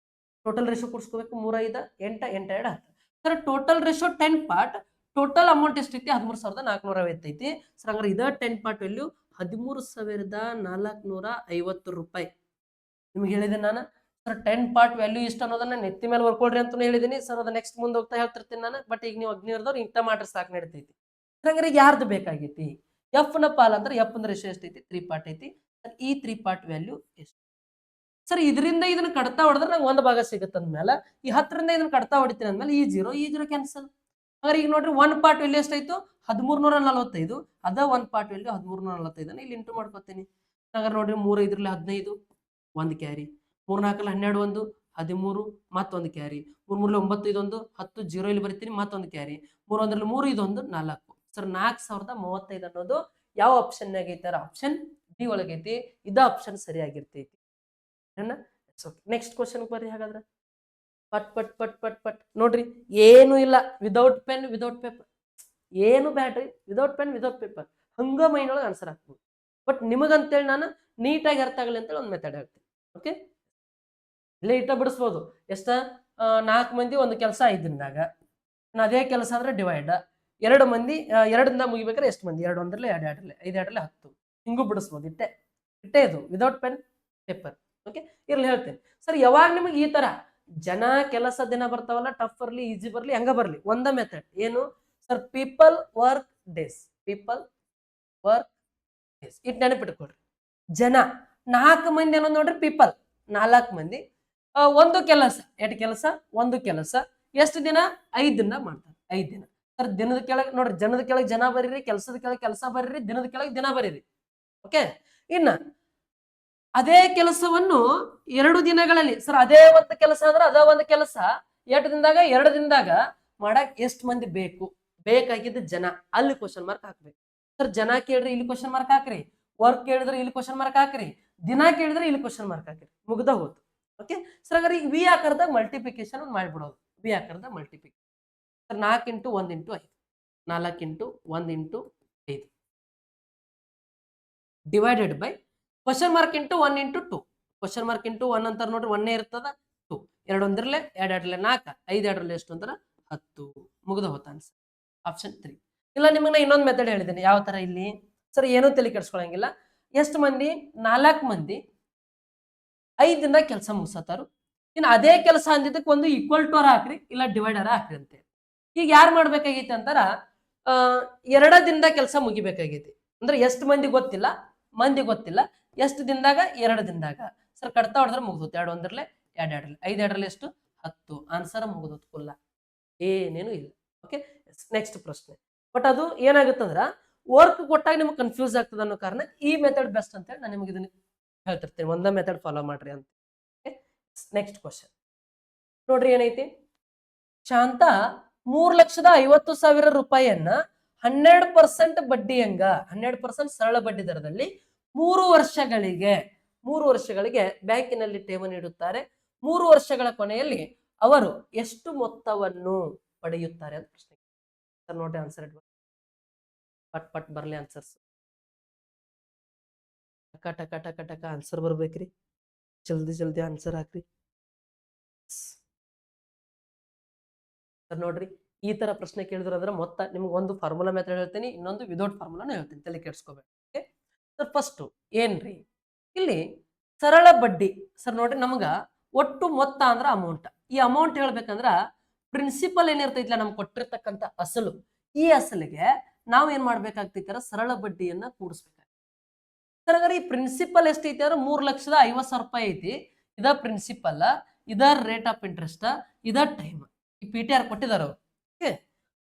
ಟೋಟಲ್ ರೇಷಿಯೋ ಕೂಡಿಸ್ಕೋಬೇಕು. 3:5 8 8 2 10 sir. Total ratio 10 part. Total amount ಎಷ್ಟೈತಿ? 13,450 ಐತಿ ಸರ್. ಹಂಗಾರೆ ಇದ 10 ಪಾರ್ಟ್ ವ್ಯಾಲ್ಯೂ 13,450 ರೂಪಾಯಿ. ನಿಮ್ಗೆ ಹೇಳಿದೆ ನಾನು ಸರ್ 10 ಪಾರ್ಟ್ ವ್ಯಾಲ್ಯೂ ಇಷ್ಟ ಅನ್ನೋದನ್ನ ನೆತ್ತಿ ಮೇಲೆ ಬರ್ಕೊಳ್ರಿ ಅಂತ ಹೇಳಿದೀನಿ ಸರ್. ಅದ ನೆಕ್ಸ್ಟ್ ಮುಂದೆ ಹೋಗ್ತಾ ಹೇಳ್ತಿರ್ತೀನಿ ನಾನು. ಬಟ್ ಈಗ ನೀವು ಅಗ್ನಿವರ್ದವ್ರು ಇಂಥ ಮಾಡ್ರೆ ಸಾಕು ನಡೀತೈತಿ. ಹಂಗಾರೆ ಯಾರ್ದು ಬೇಕಾಗೈತಿ? ಎಫ್ ನ ಪಾಲ್ ಅಂದ್ರೆ ಎಫ್ ನ ರೇಷಿಯೋ ಎಷ್ಟೈತಿ? 3 ಪಾರ್ಟ್ ಐತಿ ಸರ್. ಈ 3 ಪಾರ್ಟ್ ವ್ಯಾಲ್ಯೂ ಎಷ್ಟು ಸರ್? ಇದರಿಂದ ಇದನ್ನ ಕಡ್ತಾ ಹೊಡೆದ್ರೆ ನಂಗೆ ಒಂದು ಭಾಗ ಸಿಗುತ್ತೆ ಅಂದ್ಮೇಲೆ, ಈ 10ರಿಂದ ಇದನ್ನ ಕಡ್ತಾ ಹೊಡಿತೀನಿ ಅಂದ್ಮೇಲೆ ಈ ಜೀರೋ ಕ್ಯಾನ್ಸಲ್. ಹಾಗಾದ್ರೆ ಈಗ ನೋಡ್ರಿ, 1 ಪಾರ್ಟ್ ವ್ಯಾಲ್ಯೂ ಎಷ್ಟಾಯ್ತು? 1345. ಅದ 1 ಪಾರ್ಟ್ ವ್ಯಾಲ್ಯೂ 1345 ಇಲ್ಲಿ ಇಂಟು ಮಾಡ್ಕೊತೀನಿ. ಹಾಗಾದ್ರೆ ನೋಡ್ರಿ, 3 5ರಲ್ಲಿ 15 1 ಕ್ಯಾರಿ, 3 4ರಲ್ಲಿ 12 1 13 ಮತ್ತೊಂದು ಕ್ಯಾರಿ, 3 3ರಲ್ಲಿ 9 ಇದೊಂದು 10 0 ಇಲ್ಲಿ ಬರಿತೀನಿ ಮತ್ತೊಂದು ಕ್ಯಾರಿ, 3 1ರಲ್ಲಿ 3 ಇದೊಂದು 4 ಸರ್. 4,035 ಅನ್ನೋದು ಯಾವ ಆಪ್ಷನ್ ಐತಾರ? ಆಪ್ಷನ್ ಡಿ ಒಳಗೈತಿ. ಇದ ಆಪ್ಷನ್ ಸರಿಯಾಗಿರ್ತೈತಿ. ನೆಕ್ಸ್ಟ್ ಕ್ವಶನ್ ಬರ್ರಿ. ಹಾಗಾದ್ರೆ ಪಟ್ ಪಟ್ ಪಟ್ ಪಟ್ ಪಟ್ ನೋಡ್ರಿ, ಏನು ಇಲ್ಲ, ವಿದೌಟ್ ಪೆನ್ ವಿದೌಟ್ ಪೇಪರ್, ಏನು ಬ್ಯಾಡ್ರಿ. ವಿದೌಟ್ ಪೆನ್ ವಿದೌಟ್ ಪೇಪರ್ ಹಂಗ ಮೈಂಡ್ ಒಳಗೆ ಆನ್ಸರ್ ಹಾಕ್ಬೋದು. ಬಟ್ ನಿಮಗಂತೇಳಿ ನಾನು ನೀಟಾಗಿ ಅರ್ಥ ಆಗಲಿ ಅಂತೇಳಿ ಒಂದು ಮೆಥಡ್ ಹೇಳ್ತೀನಿ. ಓಕೆ, ಇಲ್ಲೇ ಇಟ್ಟ ಬಿಡಿಸ್ಬೋದು. ಎಷ್ಟ? 4 ಮಂದಿ ಒಂದು ಕೆಲಸ 5 ದಿನದಾಗ, ಅದೇ ಕೆಲಸ ಅಂದ್ರೆ ಡಿವೈಡ್ 2 ಮಂದಿ 2ರಿಂದ ಮುಗಿಬೇಕಾದ್ರೆ ಎಷ್ಟು ಮಂದಿ? 2 1ರಲ್ಲಿ 2 2ರಲ್ಲಿ 5 2ರಲ್ಲಿ 10 ಹಿಂಗೂ ಬಿಡಿಸ್ಬೋದು. ಇಟ್ಟೆ ಇದು ವಿದೌಟ್ ಪೆನ್ ಪೇಪರ್. ಓಕೆ, ಇರ್ಲಿ ಹೇಳ್ತೇನೆ ಸರ್. ಯಾವಾಗ ನಿಮಗೆ ಈ ತರ ಜನ ಕೆಲಸ ದಿನ ಬರ್ತಾವಲ್ಲ, ಟಫ್ ಬರ್ಲಿ ಈಜಿ ಬರ್ಲಿ ಹಂಗ ಬರ್ಲಿ, ಒಂದ ಮೆಥಡ್ ಏನು sir? People work days. People work days ಇಟ್ ನೆನಪಿಟ್ಕೊಳ್ರಿ. ಜನ 4 ಮಂದಿ ಅನ್ನೋದು ನೋಡ್ರಿ, ಪೀಪಲ್ 4 ಮಂದಿ. ಒಂದು ಕೆಲಸ, ಎಷ್ಟು ಕೆಲಸ? ಒಂದು ಕೆಲಸ ಎಷ್ಟು ದಿನ? 5 ದಿನ ಮಾಡ್ತಾರೆ. 5 ದಿನ ಸರ್. ದಿನದ ಕೆಳಗೆ ನೋಡ್ರಿ, ಜನದ ಕೆಳಗೆ ಜನ ಬರೀರಿ, ಕೆಲಸದ ಕೆಳಗೆ ಕೆಲಸ ಬರೀರಿ, ದಿನದ ಕೆಳಗೆ ದಿನ ಬರೀರಿ. ಓಕೆ, ಇನ್ನ ಅದೇ ಕೆಲಸವನ್ನು 2 ದಿನಗಳಲ್ಲಿ ಸರ್, ಅದೇ ಒಂದು ಕೆಲಸ ಅಂದ್ರೆ ಅದ ಒಂದು ಕೆಲಸ 8 ದಿನದಾಗ 2 ದಿನದಾಗ ಮಾಡಕ್ ಎಷ್ಟು ಮಂದಿ ಬೇಕಾಗಿದ್ದ ಜನ. ಅಲ್ಲಿ ಕ್ವಶನ್ ಮಾರ್ಕ್ ಹಾಕ್ಬೇಕು ಸರ್. ಜನ ಕೇಳಿದ್ರೆ ಇಲ್ಲಿ ಕ್ವಶನ್ ಮಾರ್ಕ್ ಹಾಕ್ರಿ, ವರ್ಕ್ ಕೇಳಿದ್ರೆ ಇಲ್ಲಿ ಕ್ವಶನ್ ಮಾರ್ಕ್ ಹಾಕ್ರಿ, ದಿನ ಕೇಳಿದ್ರೆ ಇಲ್ಲಿ ಕ್ವಶನ್ ಮಾರ್ಕ್ ಹಾಕ್ರಿ, ಮುಗ್ದ ಹೋತು. Okay sir. ಹಾಗಾದ್ರೆ ಈಗ ವಿ ಆಕಾರದ ಮಲ್ಟಿಪ್ಲಿಕೇಶನ್ ಮಾಡ್ಬಿಡೋದು. ವಿ ಆಕಾರದ multiplication sir. 4 × 1 × 5 4 × 1 × 5 divided by question mark into 1 × 2. Question mark into 1 ಅಂತಾರೆ ನೋಡ್ರಿ, 1 ಇರ್ತದ 2 2 1ರಲ್ಲಿ 2 2ರಲ್ಲಿ 4 5 2ರಲ್ಲಿ ಎಷ್ಟು ಅಂತಾರ 10 ಮುಗ್ದ ಹೋತ ಆನ್ಸರ್. ಆಪ್ಷನ್ 3. ಇಲ್ಲ, ನಿಮಗೆ ಇನ್ನೊಂದು ಮೆಥಡ್ ಹೇಳಿದ್ದೇನೆ. ಯಾವ ತರ? ಇಲ್ಲಿ ಸರ್ ಏನೂ ತಲೆ ಕೆಡಿಸ್ಕೊಳಂಗಿಲ್ಲ. ಎಷ್ಟು ಮಂದಿ? 4 ಮಂದಿ 5 ದಿನ ಕೆಲಸ ಮುಗಿಸತ್ತಾರು. ಇನ್ನು ಅದೇ ಕೆಲಸ ಅಂದಿದ್ದಕ್ಕೆ ಒಂದು ಈಕ್ವಲ್ ಟು ಹಾಕ್ರಿ, ಇಲ್ಲ ಡಿವೈಡರ್ ಹಾಕ್ರಿ ಅಂತ. ಈಗ ಯಾರು ಮಾಡ್ಬೇಕಾಗೈತಿ ಅಂತಾರ, 2 ದಿನದ ಕೆಲಸ ಮುಗಿಬೇಕಾಗೈತಿ. ಅಂದ್ರೆ ಎಷ್ಟು ಮಂದಿ ಗೊತ್ತಿಲ್ಲ, ಮಂದಿ ಗೊತ್ತಿಲ್ಲ. ಎಷ್ಟು ದಿನದಾಗ? 2 ದಿನದಾಗ ಸರ್. ಕಡ್ತಾ ಹೊಡೆದ್ರೆ ಮುಗಿದೋತು. 2 1ರಲ್ಲಿ 2 2ರಲ್ಲಿ 5 2ರಲ್ಲಿ ಎಷ್ಟು? 10 ಆನ್ಸರ್ ಮುಗಿದೋತು. ಕುಲ್ಲ ಏನೇನು ಇಲ್ಲ. ಓಕೆ, ನೆಕ್ಸ್ಟ್ ಪ್ರಶ್ನೆ. ಬಟ್ ಅದು ಏನಾಗುತ್ತಂದ್ರ ವರ್ಕ್ ಕೊಟ್ಟಾಗ ನಿಮ್ಗೆ ಕನ್ಫ್ಯೂಸ್ ಆಗ್ತದೆ ಅನ್ನೋ ಕಾರಣ ಈ ಮೆಥಡ್ ಬೆಸ್ಟ್ ಅಂತ ಹೇಳಿ ನಾನು ನಿಮಗೆ ಇದನ್ನ ಹೇಳ್ತಿರ್ತೇನೆ. ಒಂದ ಮೆಥಡ್ ಫಾಲೋ ಮಾಡ್ರಿ ಅಂತ. ನೆಕ್ಸ್ಟ್ ಕ್ವಶನ್ ನೋಡ್ರಿ, ಏನೈತಿ? ಶಾಂತ 3,50,000 ರೂಪಾಯಿಯನ್ನ 12% ಬಡ್ಡಿ ಹಂಗ 12% ಸರಳ ಬಡ್ಡಿ ದರದಲ್ಲಿ 3 ವರ್ಷಗಳಿಗೆ ಬ್ಯಾಂಕಿನಲ್ಲಿ ಠೇವಣಿ ಇಡುತ್ತಾರೆ. 3 ವರ್ಷಗಳ ಕೊನೆಯಲ್ಲಿ ಅವರು ಎಷ್ಟು ಮೊತ್ತವನ್ನು ಪಡೆಯುತ್ತಾರೆ ಅಂತ ಪ್ರಶ್ನೆ ಸರ್. ನೋಡ್ರಿ ಆನ್ಸರ್ ಪಟ್ ಪಟ್ ಬರ್ಲಿ ಆನ್ಸರ್ಸ್. ಟಕ ಟಕ ಟಕ ಟಕ ಆನ್ಸರ್ ಬರ್ಬೇಕ್ರಿ. ಜಲ್ದಿ ಆನ್ಸರ್ ಹಾಕ್ರಿ ಸರ್. ನೋಡ್ರಿ, ಈ ತರ ಪ್ರಶ್ನೆ ಕೇಳಿದ್ರಂದ್ರೆ ಮೊತ್ತ ನಿಮ್ಗೆ ಒಂದು ಫಾರ್ಮುಲಾ ಮೆಥಡ್ ಹೇಳ್ತೀನಿ, ಇನ್ನೊಂದು ವಿದೌಟ್ ಫಾರ್ಮುಲಾನು ಹೇಳ್ತೀನಿ. ತಲೆ ಕೆಡ್ಸ್ಕೋಬೇಕು. Okay sir. ಫಸ್ಟ್ ಏನ್ರಿ ಇಲ್ಲಿ ಸರಳ ಬಡ್ಡಿ ಸರ್. ನೋಡ್ರಿ, ನಮ್ಗ ಒಟ್ಟು ಮೊತ್ತ ಅಂದ್ರ ಅಮೌಂಟ್. ಈ ಅಮೌಂಟ್ ಹೇಳ್ಬೇಕಂದ್ರ ಪ್ರಿನ್ಸಿಪಲ್ ಏನಿರ್ತೈತಿಲ್ಲ, ನಮ್ಗೆ ಕೊಟ್ಟಿರ್ತಕ್ಕಂಥ ಅಸಲು, ಈ ಅಸಲಿಗೆ ನಾವ್ ಏನ್ ಮಾಡ್ಬೇಕಾಗ್ತೈತಾರ? ಸರಳ ಬಡ್ಡಿಯನ್ನ ಕೂಡಿಸ್ಬೇಕು. ಸರ್ ಹಾಗಾದ್ರೆ ಈ ಪ್ರಿನ್ಸಿಪಲ್ ಎಷ್ಟೈತಿ ಅಂದ್ರೆ 3,50,000 ಐತಿ. ಇದ ಪ್ರಿನ್ಸಿಪಲ್, ಇದ ರೇಟ್ ಆಫ್ ಇಂಟ್ರೆಸ್ಟ್, ಇದ ಟೈಮ್. ಈ PTR ಕೊಟ್ಟಿದಾರ ಅವ್ರು. ಓಕೆ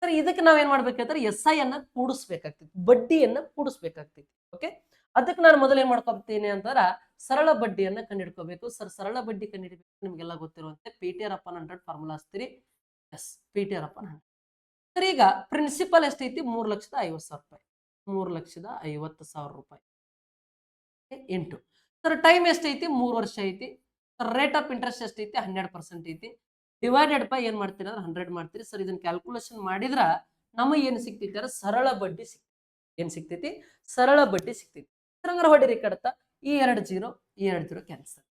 ಸರ್ ಇದಕ್ಕೆ ನಾವೇನ್ ಮಾಡ್ಬೇಕಂದ್ರೆ SI ಅನ್ನ ಕೂಡಿಸ್ಬೇಕಾಗ್ತೈತಿ, ಬಡ್ಡಿಯನ್ನ ಕೂಡಿಸ್ಬೇಕಾಗ್ತೈತಿ. ಓಕೆ ಅದಕ್ಕೆ ನಾನು ಮೊದಲು ಏನ್ ಮಾಡ್ಕೊತೀನಿ ಅಂತಂದ್ರ ಸರಳ ಬಡ್ಡಿಯನ್ನ ಕಂಡುಹಿಡ್ಕೋಬೇಕು. ಸರ್ ಸರಳ ಬಡ್ಡಿ ಕಂಡುಹಿಡಿಬೇಕು ನಿಮ್ಗೆಲ್ಲ ಗೊತ್ತಿರುವಂತೆ PTR upon 100 ಫಾರ್ಮುಲಾ ಹಚ್ತೀರಿ. Yes PTR upon 100. ಸರ್ ಈಗ ಪ್ರಿನ್ಸಿಪಲ್ ಎಷ್ಟೈತಿ 3,50,000 3,50,000 ಇಂಟು ಸರ್ ಟೈಮ್ ಎಷ್ಟೈತಿ 3 ವರ್ಷ ಐತಿ. ಸರ್ ರೇಟ್ ಆಫ್ ಇಂಟ್ರೆಸ್ಟ್ ಎಷ್ಟೈತಿ 12% ಐತಿ. ಡಿವೈಡೆಡ್ ಬೈ ಏನ್ ಮಾಡ್ತೀರಿ ಅಂದ್ರೆ 100 ಮಾಡ್ತೀರಿ. ಸರ್ ಇದನ್ನ ಕ್ಯಾಲ್ಕುಲೇಷನ್ ಮಾಡಿದ್ರ ನಮಗೆ ಏನ್ ಸಿಕ್ತೈತಿ ಅಂದ್ರೆ ಸರಳ ಬಡ್ಡಿ ಸಿಕ್ತೈತಿ. ಏನ್ ಸಿಕ್ತೈತಿ ಸರಳ ಬಡ್ಡಿ ಸಿಕ್ತೈತಿ. ಹಂಗಾರೆ ಹೊಡಿರಿ ಕಡತ ಈ 2 0 ಈ 2 0 ಕ್ಯಾನ್ಸಲ್.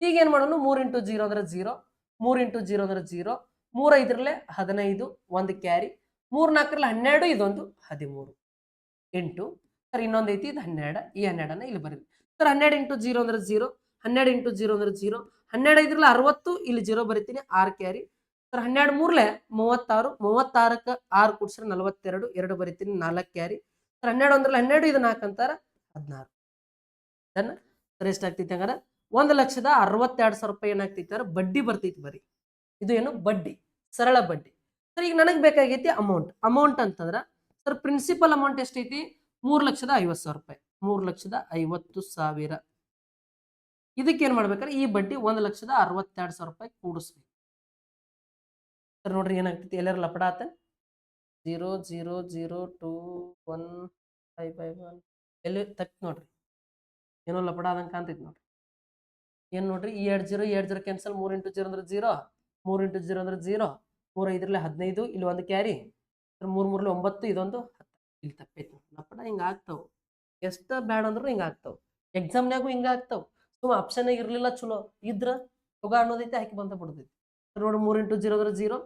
ಈಗ ಏನ್ ಮಾಡೋಣ 3 × 0 ಅಂದ್ರೆ 0, 3 × 0 ಅಂದ್ರೆ 0, 3 5 15 ಒಂದು ಕ್ಯಾರಿ, 3 4 12 ಇದೊಂದು 13 ಇಂಟು ಸರ್ ಇನ್ನೊಂದು ಐತಿ ಇದು 12. ಈ 12 ಇಲ್ಲಿ ಬರೀರಿ. ಸರ್ 12 × 0 ಅಂದ್ರೆ 0, 12 × 0 ಅಂದ್ರೆ 0, 12 5 60 ಇಲ್ಲಿ 0 ಬರೀತೀನಿ 6 ಕ್ಯಾರಿ. ಸರ್ 12 3 36, 36ಕ್ಕೆ 6 ಕೂಡಿಸ್ರೆ 42, 2 ಬರೀತೀನಿ 4 ಕ್ಯಾರಿ. ಸರ್ 12 12 ಇದು 4 ಅಂತಾರ 16. ಸರ್ ಎಷ್ಟಾಗ್ತೈತಿ ಹಂಗಾರ 1,62,000 ಏನಾಗ್ತೈತಿ ಅಂದ್ರೆ ಬಡ್ಡಿ ಬರ್ತೈತಿ ಬರೀ. ಇದು ಏನು ಬಡ್ಡಿ, ಸರಳ ಬಡ್ಡಿ. ಸರ್ ಈಗ ನನಗೆ ಬೇಕಾಗೈತಿ ಅಮೌಂಟ್ ಅಂತಂದ್ರ ಸರ್ ಪ್ರಿನ್ಸಿಪಲ್ ಅಮೌಂಟ್ ಎಷ್ಟೈತಿ 3,50,000 3,50,000. ಇದಕ್ಕೆ ಏನ್ ಮಾಡ್ಬೇಕಾದ್ರೆ ಈ ಬಡ್ಡಿ 1,62,000 ಕೂಡಿಸ್ಬೇಕು. ಸರ್ ನೋಡ್ರಿ ಏನಾಗ್ತೈತಿ ಎಲ್ಲಾರು ಲಪಡ ಆತ 0 0 0 2 1 5 5 1 ಎಲ್ಲಿ ತಪ್ಪಿ ನೋಡ್ರಿ ಏನೋ ಲಪಡ ಆದಂಗೆ ಕಾಣ್ತೈತಿ ನೋಡ್ರಿ. ಏನ್ ನೋಡ್ರಿ ಈ 2 0 2 0 ಕ್ಯಾನ್ಸಲ್, 3 × 0 ಅಂದ್ರೆ 0, 3 × 0 ಅಂದ್ರೆ 0, 3 5 15 ಇಲ್ಲಿ ಒಂದು ಕ್ಯಾರಿ, 3 3 9 ಇದೊಂದು 10 ಇಲ್ಲಿ ತಪ್ಪೈತಿ. ಲಪಡ ಹಿಂಗ ಆಗ್ತಾವ ಎಷ್ಟ ಬ್ಯಾಡ ಅಂದ್ರು ಹಿಂಗ ಆಗ್ತಾವ. ಎಕ್ಸಾಮ್ನಾಗು ಹಿಂಗ ಆಗ್ತಾವ. ಸುಮ್ಮ ಆಪ್ಷನ್ ಇರ್ಲಿಲ್ಲ ಚಲೋ ಇದ್ರ ಹೋಗ ಅನ್ನೋದೈತೆ ಹಾಕಿ ಬಂದ ಬಿಡ್ತೈತಿ. ನೋಡಿ 3 × 0 ಅಂದ್ರೆ 0,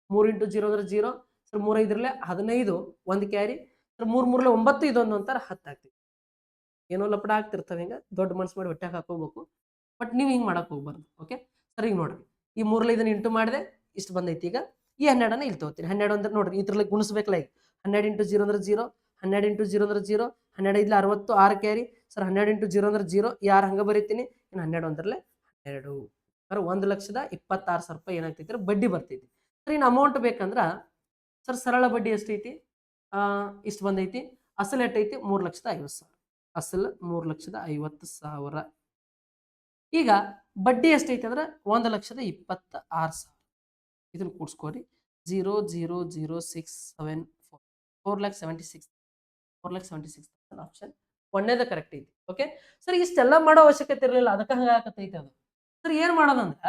3 × 0 ಅಂದ್ರೆ 0, 3 5 15 ಒಂದು ಕ್ಯಾರಿ, 3 3 9 ಇದೊಂದು ಅಂತಾರ 10 ಆಗ್ತೈತಿ. ಏನೋ ಲಪಡ ಆಗ್ತಿರ್ತಾವ ಹಿಂಗ ದೊಡ್ಡ ಮನ್ಸು ಮಾಡಿ ಹೊಟ್ಟೆಗೆ ಹಾಕೋಬೇಕು. ಬಟ್ ನೀವು ಹಿಂಗ್ ಮಾಡಕ್ ಹೋಗ್ಬಾರ್ದು. ಓಕೆ ಸರ್ ಈಗ ನೋಡ್ರಿ ಈ 3 ಇದನ್ನ ಇಂಟು ಮಾಡಿದೆ ಇಷ್ಟು ಬಂದೈತಿ. ಈಗ ಈ 12 ಇಲ್ಲಿ ತಗೋತೀನಿ. 12 ಅಂದ್ರೆ ನೋಡ್ರಿ ಇದ್ರಲ್ಲಿ ಗುಣಿಸ್ಬೇಕಲ್ಲ. ಈಗ 12 × 0 ಅಂದ್ರೆ 0, 12 × 0 ಅಂದ್ರೆ 0, 12 5 60 6 ಕ್ಯಾರಿ. ಸರ್ 12 × 0 ಅಂದ್ರೆ 0, ಯಾರು ಹಂಗ ಬರೀತೀನಿ. ಇನ್ನು 12 ಅಂದ್ರಲ್ಲೇ 12 1,26,000 ಏನಾಗ್ತೈತಿ ಬಡ್ಡಿ ಬರ್ತೈತಿ. ಸರ್ ಇನ್ನು ಅಮೌಂಟ್ ಬೇಕಂದ್ರ ಸರ್ ಸರಳ ಬಡ್ಡಿ ಎಷ್ಟೈತಿ ಇಷ್ಟು ಬಂದೈತಿ. ಅಸಲು ಎಷ್ಟೈತಿ 3,50,000. ಅಸಲು 3,50,000. ಈಗ ಬಡ್ಡಿ ಎಷ್ಟೈತಿ ಅಂದ್ರೆ 1,26,000. ಇದನ್ನ ಕೂಡ್ಸ್ಕೊರಿ 0 0 0 6 7 4,76,000 ಆಪ್ಷನ್ ಒಂದೇದ ಕರೆಕ್ಟ್ ಐತಿ. ಓಕೆ ಸರ್ ಇಷ್ಟೆಲ್ಲ ಮಾಡೋ ಅವಶ್ಯಕತೆ ಇರಲಿಲ್ಲ, ಅದಕ್ಕೆ ಹಂಗ ಆಗತೈತಿ ಅದು. ಸರ್ ಏನ್ ಮಾಡೋದಂದ್ರ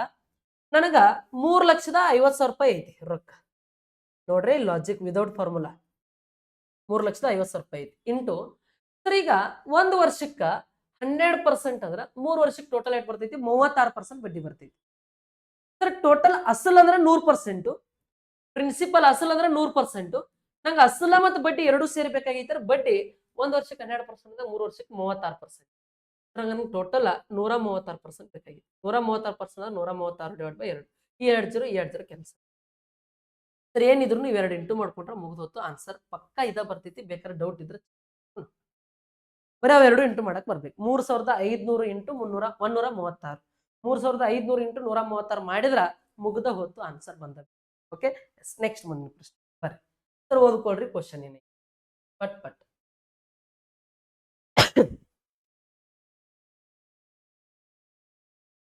ನನಗ 3,50,000 ಐತಿ ರೊಕ್ಕ. ನೋಡ್ರಿ ಲಾಜಿಕ್ ವಿದೌಟ್ ಫಾರ್ಮುಲಾ 3,50,000 ಐತಿ ಇಂಟು ಸರ್ ಈಗ 1 ವರ್ಷಕ್ಕ 12% ಅಂದ್ರ 3 ವರ್ಷಕ್ಕೆ ಟೋಟಲ್ ಏಟ್ ಬರ್ತೈತಿ 36% ಬಡ್ಡಿ ಬರ್ತೈತಿ. ಸರ್ ಟೋಟಲ್ ಅಸಲ್ ಅಂದ್ರೆ 100%, ಪ್ರಿನ್ಸಿಪಲ್ ಅಸಲ್ ಅಂದ್ರೆ 100%. ನಂಗೆ ಅಸಲ ಮತ್ತು ಬಡ್ಡಿ ಎರಡು ಸೇರ್ಬೇಕಾಗೈತರ. ಬಡ್ಡಿ 1 ವರ್ಷಕ್ಕೆ 12%, 3 ವರ್ಷಕ್ಕೆ 36%. ನಂಗೆ ಟೋಟಲ್ 136% ಬೇಕಾಗಿತ್ತು. 136% 136 / 2. ಈ 2 0 ಈ 2 0 ಕ್ಯಾನ್ಸಲ್. ಸರ್ ಏನಿದ್ರು ನೀವು 2 ಇಂಟು ಮಾಡ್ಕೊಂಡ್ರೆ ಮುಗಿದೋತು. ಆನ್ಸರ್ ಪಕ್ಕ ಇದ ಬರ್ತೈತಿ. ಬೇಕಾದ್ರೆ ಡೌಟ್ ಇದ್ರೆ ಬರೀ ಅವ್ 2 ಇಂಟು ಮಾಡಕ್ ಬರ್ಬೇಕು. 3,500 ಇಂಟು 136, 3,500 ಇಂಟು 136 ಮಾಡಿದ್ರ ಮುಗ್ದ ಹೋತು. ಆನ್ಸರ್ ಬಂದ. ಓಕೆ ನೆಕ್ಸ್ಟ್ ಮುಂದಿನ ಪ್ರಶ್ನೆ ಬರ್ರಿ ಸರ್ ಓದ್ಕೊಳ್ರಿ. ಕ್ವಶನ್ ಏನೇ ಪಟ್ ಪಟ್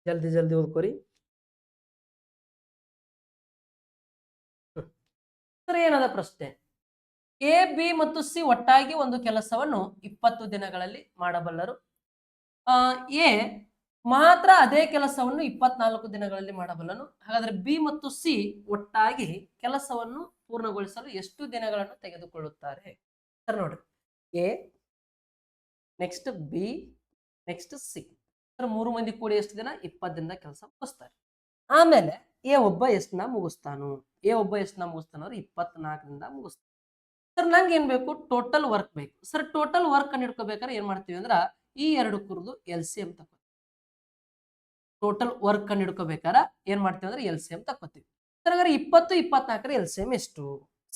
ಜಲ್ದಿ ಜಲ್ದಿ ಓದ್ಕೊರಿ. ಸರ್ ಏನದ ಪ್ರಶ್ನೆ, ಎ ಬಿ ಮತ್ತು ಸಿ ಒಟ್ಟಾಗಿ ಒಂದು ಕೆಲಸವನ್ನು 20 ದಿನಗಳಲ್ಲಿ ಮಾಡಬಲ್ಲರು. ಎ ಮಾತ್ರ ಅದೇ ಕೆಲಸವನ್ನು 24 ದಿನಗಳಲ್ಲಿ ಮಾಡಬಲ್ಲನು. ಹಾಗಾದ್ರೆ ಬಿ ಮತ್ತು ಸಿ ಒಟ್ಟಾಗಿ ಕೆಲಸವನ್ನು ಪೂರ್ಣಗೊಳಿಸಲು ಎಷ್ಟು ದಿನಗಳನ್ನು ತೆಗೆದುಕೊಳ್ಳುತ್ತಾರೆ? ಸರ್ ನೋಡ್ರಿ A next B next C. Sir 3 ಮಂದಿ ಕೂಡಿ ಎಷ್ಟು ದಿನ 20 ದಿನದ ಕೆಲಸ ಮುಗಿಸ್ತಾರೆ. ಆಮೇಲೆ ಎ ಒಬ್ಬ ಎಷ್ಟನ್ನ ಮುಗಿಸ್ತಾನು? ಎ ಒಬ್ಬ ಎಷ್ಟನ್ನ ಮುಗಿಸ್ತಾನಂದ್ರೆ 24 ದಿನದ ಮುಗಿಸ್ತಾನೆ. ಸರ್ ನಂಗೆ ಏನ್ ಬೇಕು ಟೋಟಲ್ ವರ್ಕ್ ಬೇಕು. ಸರ್ ಟೋಟಲ್ ವರ್ಕ್ ಅನ್ನು ಹಿಡ್ಕೋಬೇಕಾದ್ರೆ ಏನ್ ಮಾಡ್ತೀವಿ ಅಂದ್ರ ಈ 2 ಕುರ್ದು LCM ತಗೋತೀವಿ. ಟೋಟಲ್ ವರ್ಕ್ ಅನ್ನು ಹಿಡ್ಕೋಬೇಕಾರ ಏನ್ ಮಾಡ್ತೀವಿ ಅಂದ್ರೆ LCM ತಗೋತೀವಿ. ಸರ್ ಹಾಗಾದ್ರೆ 20 24 LCM ಎಷ್ಟು?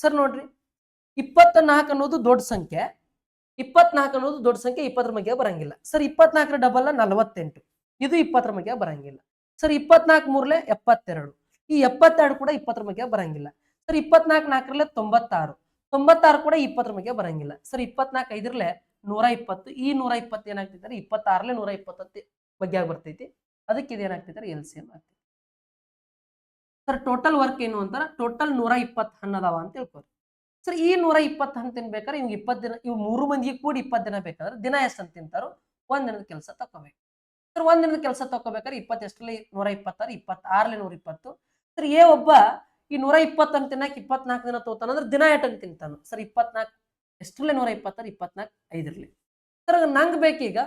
ಸರ್ ನೋಡ್ರಿ 24 ಅನ್ನೋದು ದೊಡ್ಡ ಸಂಖ್ಯೆ, 24 ಅನ್ನೋದು ದೊಡ್ಡ ಸಂಖ್ಯೆ 20 ಮಧ್ಯ ಬರಂಗಿಲ್ಲ ಸರ್. 24 ಡಬಲ್ 48, ಇದು 20 ಮಧ್ಯ ಬರಂಗಿಲ್ಲ ಸರ್. 24 ಮೂರ್ಲೆ 72, ಈ 72 ಕೂಡ 20 ಮಧ್ಯ ಬರಂಗಿಲ್ಲ ಸರ್. 24 4ರಲ್ಲಿ 96, 96 ಕೂಡ 20 ಮಧ್ಯ ಬರಂಗಿಲ್ಲ ಸರ್. 24 5ರಲ್ಲಿ 120, ಈ 120 ಏನಾಗ್ತಿದ್ದಾರೆ 26ರಲ್ಲಿ 120 ಬಗ್ಗೆ ಬರ್ತೈತಿ. ಅದಕ್ಕೆ ಇದೇನಾಗ್ತಿದ್ದಾರೆ LCM ಆಗ್ತೈತಿ ಸರ್. ಟೋಟಲ್ ವರ್ಕ್ ಏನು ಅಂತಾರ, ಟೋಟಲ್ 120 ಹಣ್ಣದವ ಅಂತ ತಿಳ್ಕೊರಿ ಸರ್. ಈ 120 ಹಣ್ಣು ತಿನ್ಬೇಕಾದ್ರೆ ಇವ್ಗೆ 20 ದಿನ, ಇವ್ 3 ಮಂದಿಗೆ ಕೂಡಿ 20 ದಿನ ಬೇಕಾದ್ರೆ ದಿನ ಎಷ್ಟು ಅಂತ ತಿಂತಾರೋ ಒಂದ್ ದಿನದ ಕೆಲಸ ತಕೋಬೇಕು ಸರ್. ಒಂದ್ ದಿನದ ಕೆಲಸ ತಕೋಬೇಕಾದ್ರೆ 20 ಎಷ್ಟರಲ್ಲಿ 120, 26ರಲ್ಲಿ 120 ಸರ್. ಒಬ್ಬ ಈ 120 ಅಂತ ತಿನ್ನಕ್ 24 ದಿನ ತೋತಾನ ಅಂದ್ರೆ ದಿನ ಎಷ್ಟಂತ ತಿಂತಾನು ಸರ್. 24 ಎಷ್ಟರಲ್ಲಿ 120, 24 5ರಲ್ಲಿ ಸರ್. ನಂಗ್ ಬೇಕೀಗ